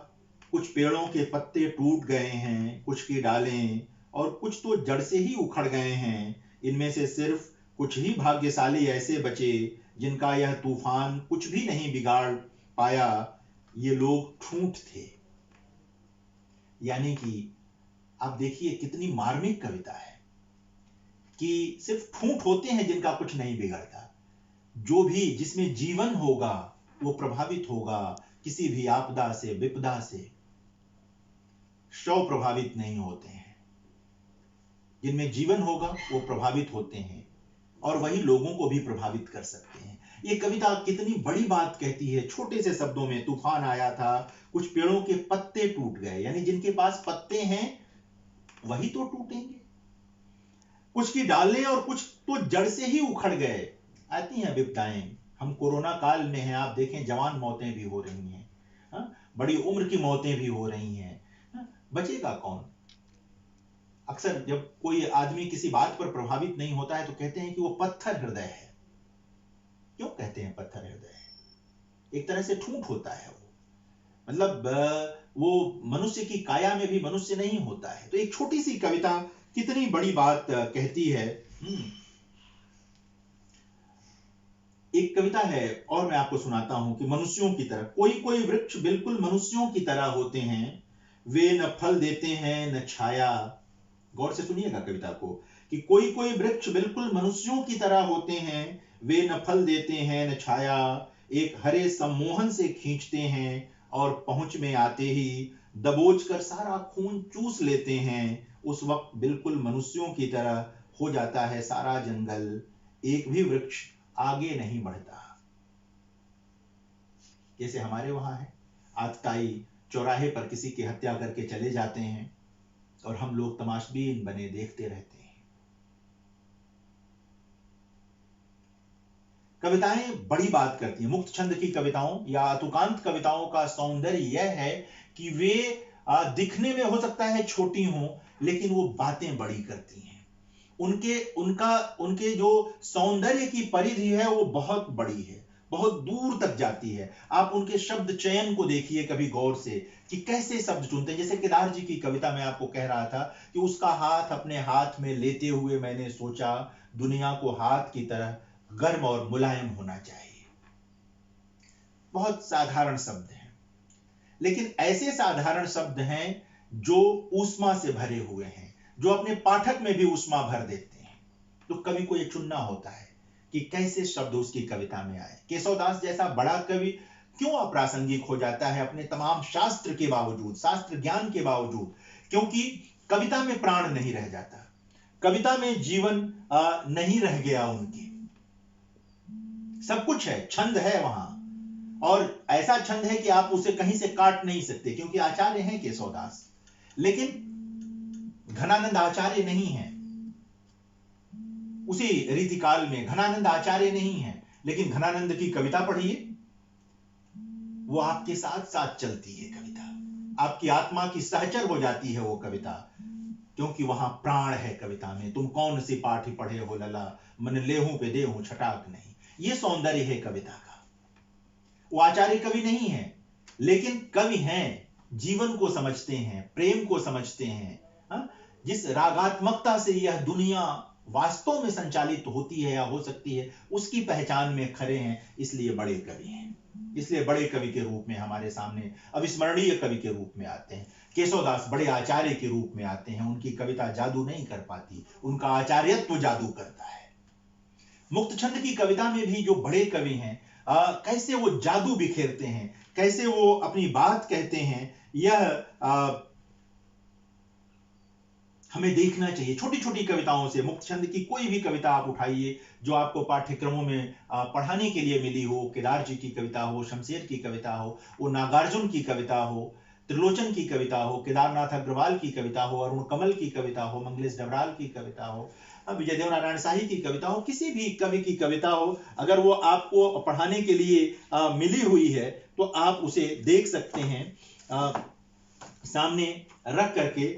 कुछ पेड़ों के पत्ते टूट गए हैं, कुछ की डालें और कुछ तो जड़ से ही उखड़ गए हैं। इनमें से सिर्फ कुछ ही भाग्यशाली ऐसे बचे जिनका यह तूफान कुछ भी नहीं बिगाड़ पाया। ये लोग ठूंठ थे। यानी कि आप देखिए कितनी मार्मिक कविता है कि सिर्फ ठूंठ होते हैं जिनका कुछ नहीं बिगड़ता। जो भी जिसमें जीवन होगा वो प्रभावित होगा किसी भी आपदा से, विपदा से। शव प्रभावित नहीं होते हैं, जिनमें जीवन होगा वो प्रभावित होते हैं, और वही लोगों को भी प्रभावित कर सकते हैं। ये कविता कितनी बड़ी बात कहती है छोटे से शब्दों में। तूफान आया था, कुछ पेड़ों के पत्ते टूट गए, यानी जिनके पास पत्ते हैं वही तो टूटेंगे। कुछ की डालें और कुछ तो जड़ से ही उखड़ गए। आती हैं विपदाएं, हम कोरोना काल में हैं, आप देखें जवान मौतें भी हो रही हैं, बड़ी उम्र की मौतें भी हो रही हैं। बचेगा कौन? अक्सर जब कोई आदमी किसी बात पर प्रभावित नहीं होता है तो कहते हैं कि वो पत्थर हृदय है। क्यों कहते हैं पत्थर हृदय है? एक तरह से ठूंठ होता है वो, मतलब वो मनुष्य की काया में भी मनुष्य नहीं होता है। तो एक छोटी सी कविता कितनी बड़ी बात कहती है। एक कविता है और मैं आपको सुनाता हूं कि मनुष्यों की तरह कोई कोई वृक्ष बिल्कुल मनुष्यों की तरह होते हैं, वे न फल देते हैं न छाया। गौर से सुनिएगा कविता को कि कोई कोई वृक्ष बिल्कुल मनुष्यों की तरह होते हैं, वे न फल देते हैं न छाया। एक हरे सम्मोहन से खींचते हैं और पहुंच में आते ही दबोच कर सारा खून चूस लेते हैं। उस वक्त बिल्कुल मनुष्यों की तरह हो जाता है सारा जंगल, एक भी वृक्ष आगे नहीं बढ़ता। जैसे हमारे वहां है, आतताई चौराहे पर किसी की हत्या करके चले जाते हैं और हम लोग तमाशबीन बने देखते रहते हैं। कविताएं बड़ी बात करती हैं। मुक्त छंद की कविताओं या अतुकांत कविताओं का सौंदर्य यह है कि वे दिखने में हो सकता है छोटी हों, लेकिन वो बातें बड़ी करती हैं। उनके जो सौंदर्य की परिधि है वो बहुत बड़ी है, बहुत दूर तक जाती है। आप उनके शब्द चयन को देखिए कभी गौर से कि कैसे शब्द चुनते हैं। जैसे केदार जी की कविता मैं आपको कह रहा था कि उसका हाथ अपने हाथ में लेते हुए मैंने सोचा, दुनिया को हाथ की तरह गर्म और मुलायम होना चाहिए। बहुत साधारण शब्द हैं, लेकिन ऐसे साधारण शब्द हैं जो ऊष्मा से भरे हुए हैं, जो अपने पाठक में भी ऊष्मा भर देते हैं। तो कवि को यह चुनना होता है कि कैसे शब्द उसकी कविता में आए। केशवदास जैसा बड़ा कवि क्यों अप्रासंगिक हो जाता है अपने तमाम शास्त्र के बावजूद, शास्त्र ज्ञान के बावजूद? क्योंकि कविता में प्राण नहीं रह जाता, कविता में जीवन नहीं रह गया उनके। सब कुछ है, छंद है वहां, और ऐसा छंद है कि आप उसे कहीं से काट नहीं सकते, क्योंकि आचार्य हैं केशवदास, लेकिन घनानंद आचार्य नहीं है। उसी रीतिकाल में घनानंद आचार्य नहीं है, लेकिन घनानंद की कविता पढ़िए, वो आपके साथ साथ चलती है कविता, आपकी आत्मा की सहचर हो जाती है वो कविता, क्योंकि वहां प्राण है कविता में। तुम कौन सी पाठी पढ़े हो लला, मन लेहूं पे देहूं छटाक नहीं। ये सौंदर्य है कविता का। वो आचार्य कवि नहीं है, लेकिन कवि हैं, जीवन को समझते हैं, प्रेम को समझते हैं। हा? जिस रागात्मकता से यह दुनिया वास्तव में संचालित होती है या हो सकती है, उसकी पहचान में खड़े हैं, इसलिए बड़े कवि हैं। इसलिए बड़े कवि के रूप में हमारे सामने अविस्मरणीय कवि के रूप में आते हैं। केशवदास बड़े आचार्य के रूप में आते हैं। उनकी कविता जादू नहीं कर पाती, उनका आचार्यत्व जादू करता है। मुक्त छंद की कविता में भी जो बड़े कवि हैं, कैसे वो जादू बिखेरते हैं, कैसे वो अपनी बात कहते हैं, यह हमें देखना चाहिए। छोटी छोटी कविताओं से, मुक्त छंद की कोई भी कविता आप उठाइए जो आपको पाठ्यक्रमों में पढ़ाने के लिए मिली हो, केदार जी की कविता हो, शमशेर की कविता हो, वो नागार्जुन की कविता हो, त्रिलोचन की कविता हो, केदारनाथ अग्रवाल की कविता हो, अरुण कमल की कविता हो, मंगलेश डबराल की कविता हो, विजयदेव नारायण शाही की कविता हो, किसी भी कवि की कविता हो, अगर वो आपको पढ़ाने के लिए मिली हुई है तो आप उसे देख सकते हैं, सामने रख करके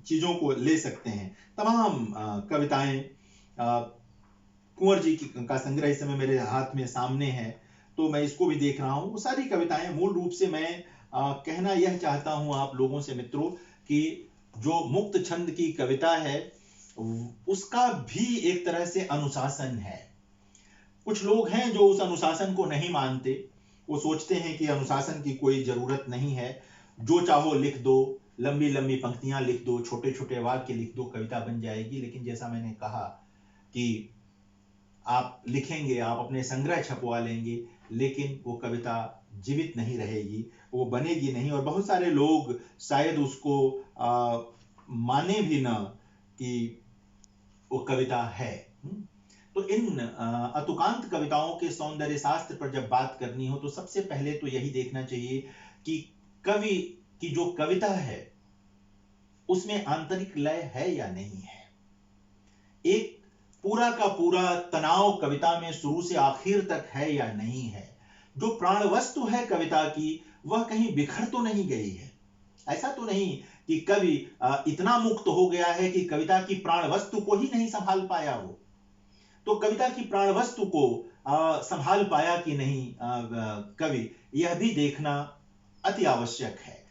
चीजों को ले सकते हैं। तमाम कविताएं, कुंवर जी का संग्रह इस समय मेरे हाथ में सामने है, तो मैं इसको भी देख रहा हूं। वो सारी कविताएं, मूल रूप से मैं कहना यह चाहता हूं आप लोगों से मित्रों, कि जो मुक्त छंद की कविता है उसका भी एक तरह से अनुशासन है। कुछ लोग हैं जो उस अनुशासन को नहीं मानते, वो सोचते हैं कि अनुशासन की कोई जरूरत नहीं है, जो चाहो लिख दो, लंबी लंबी पंक्तियां लिख दो, छोटे छोटे वाक्य लिख दो, कविता बन जाएगी। लेकिन जैसा मैंने कहा कि आप लिखेंगे, आप अपने संग्रह छपवा लेंगे, लेकिन वो कविता जीवित नहीं रहेगी, वो बनेगी नहीं, और बहुत सारे लोग शायद उसको माने भी ना कि वो कविता है। तो इन अतुकांत कविताओं के सौंदर्य शास्त्र पर जब बात करनी हो तो सबसे पहले तो यही देखना चाहिए कि कवि की जो कविता है उसमें आंतरिक लय है या नहीं है। एक पूरा का पूरा तनाव कविता में शुरू से आखिर तक है या नहीं है। जो प्राण वस्तु है कविता की, वह कहीं बिखर तो नहीं गई है। ऐसा तो नहीं कि कवि इतना मुक्त हो गया है कि कविता की प्राण वस्तु को ही नहीं संभाल पाया हो। तो कविता की प्राण वस्तु को संभाल पाया कि नहीं कवि, यह भी देखना अति आवश्यक है।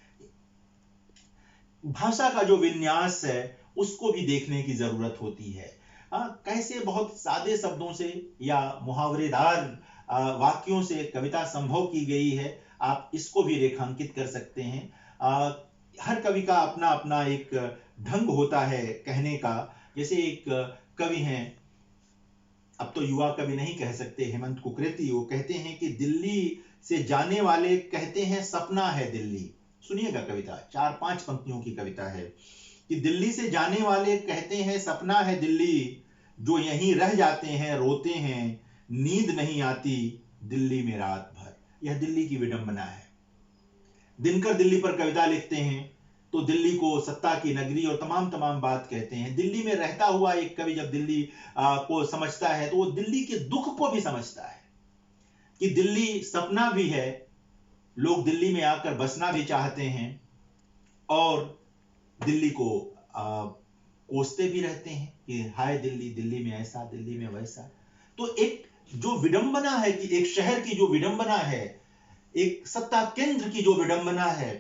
भाषा का जो विन्यास है उसको भी देखने की जरूरत होती है। कैसे बहुत सादे शब्दों से या मुहावरेदार वाक्यों से कविता संभव की गई है, आप इसको भी रेखांकित कर सकते हैं। हर कवि का अपना अपना एक ढंग होता है कहने का। जैसे एक कवि हैं, अब तो युवा कवि नहीं कह सकते, हेमंत कुकरेती, वो कहते हैं कि दिल्ली से जाने वाले कहते हैं सपना है दिल्ली। सुनिएगा कविता, 4-5 पंक्तियों की कविता है कि दिल्ली से जाने वाले कहते हैं सपना है दिल्ली, जो यहीं रह जाते हैं रोते हैं, नींद नहीं आती दिल्ली में रात भर। यह दिल्ली की विडंबना है। दिनकर दिल्ली पर कविता लिखते हैं तो दिल्ली को सत्ता की नगरी और तमाम बात कहते हैं। दिल्ली में रहता हुआ एक कवि जब दिल्ली को समझता है तो वो दिल्ली के दुख को भी समझता है कि दिल्ली सपना भी है, लोग दिल्ली में आकर बसना भी चाहते हैं और दिल्ली को कोसते भी रहते हैं कि हाय दिल्ली, दिल्ली में ऐसा, दिल्ली में वैसा। तो एक जो विडंबना है कि एक शहर की जो विडंबना है, एक सत्ता केंद्र की जो विडंबना है,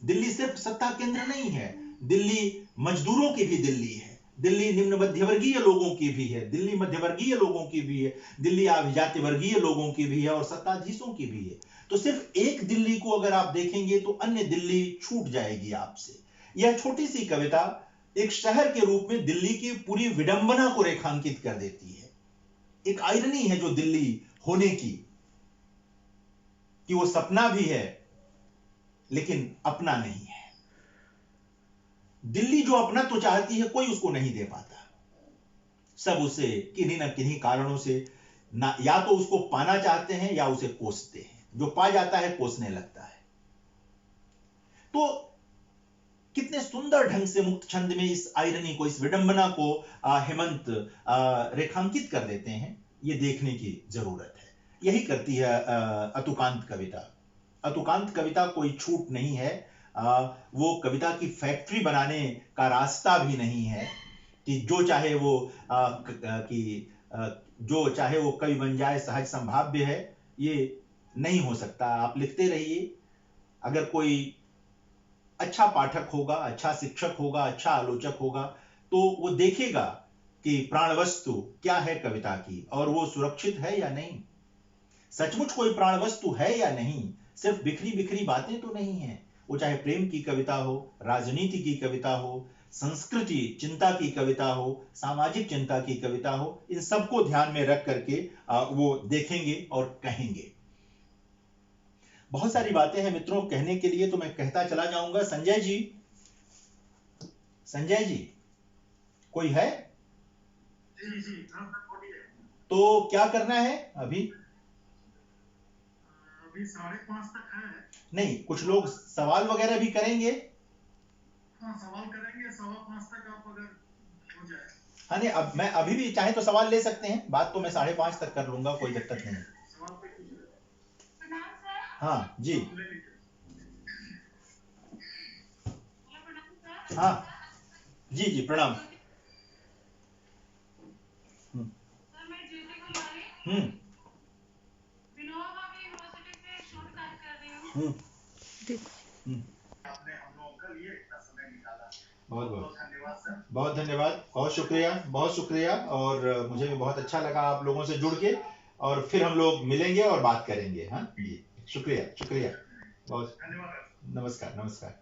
दिल्ली सिर्फ सत्ता केंद्र नहीं है, दिल्ली मजदूरों की भी दिल्ली है, दिल्ली निम्न मध्यवर्गीय लोगों की भी है, दिल्ली मध्यवर्गीय लोगों की भी है, दिल्ली अभिजाति वर्गीय लोगों की भी है और सत्ताधीशों की भी है। तो सिर्फ एक दिल्ली को अगर आप देखेंगे तो अन्य दिल्ली छूट जाएगी आपसे। यह छोटी सी कविता एक शहर के रूप में दिल्ली की पूरी विडंबना को रेखांकित कर देती है। एक आयरनी है जो दिल्ली होने की, कि वो सपना भी है लेकिन अपना नहीं है। दिल्ली जो अपना तो चाहती है, कोई उसको नहीं दे पाता। सब उसे किन्हीं न किन्हीं कारणों से ना, या तो उसको पाना चाहते हैं या उसे कोसते हैं। जो पा जाता है कोसने लगता है। तो कितने सुंदर ढंग से मुक्त छंद में इस आयरनी को, इस विडंबना को हेमंत रेखांकित कर देते हैं, ये देखने की जरूरत है। यही करती है अतुकांत कविता। अतुकांत कविता कोई छूट नहीं है, वो कविता की फैक्ट्री बनाने का रास्ता भी नहीं है कि जो चाहे वो जो चाहे वो कवि बन जाए, सहज संभाव्य है, ये नहीं हो सकता। आप लिखते रहिए। अगर कोई अच्छा पाठक होगा, अच्छा शिक्षक होगा, अच्छा आलोचक होगा, तो वो देखेगा कि प्राण वस्तु क्या है कविता की, और वो सुरक्षित है या नहीं। सचमुच कोई प्राण वस्तु है या नहीं, सिर्फ बिखरी बिखरी बातें तो नहीं है। वो चाहे प्रेम की कविता हो, राजनीति की कविता हो, संस्कृति चिंता की कविता हो, सामाजिक चिंता की कविता हो, इन सबको ध्यान में रख करके वो देखेंगे और कहेंगे। बहुत सारी बातें हैं मित्रों कहने के लिए, तो मैं कहता चला जाऊंगा। संजय जी, संजय जी कोई है? जी तो क्या करना है अभी? अभी 5:30 तक है। नहीं, कुछ लोग सवाल वगैरह भी करेंगे। हाँ, सवाल करेंगे 5:15 तक, आप अगर हो जाए। हाँ नहीं, अब मैं अभी भी चाहे तो सवाल ले सकते हैं, बात तो मैं 5:30 तक कर लूंगा, कोई दिक्कत नहीं। सवाल पे कुछ हाँ जी, ले लीजिए। हाँ जी जी, प्रणाम। हम्म आपने हम लोगों के लिए इतना समय निकाला, बहुत बहुत धन्यवाद सर। बहुत धन्यवाद, बहुत शुक्रिया, बहुत शुक्रिया। और मुझे भी बहुत अच्छा लगा आप लोगों से जुड़ के, और फिर हम लोग मिलेंगे और बात करेंगे। हाँ जी, शुक्रिया शुक्रिया, बहुत धन्यवाद। नमस्कार नमस्कार।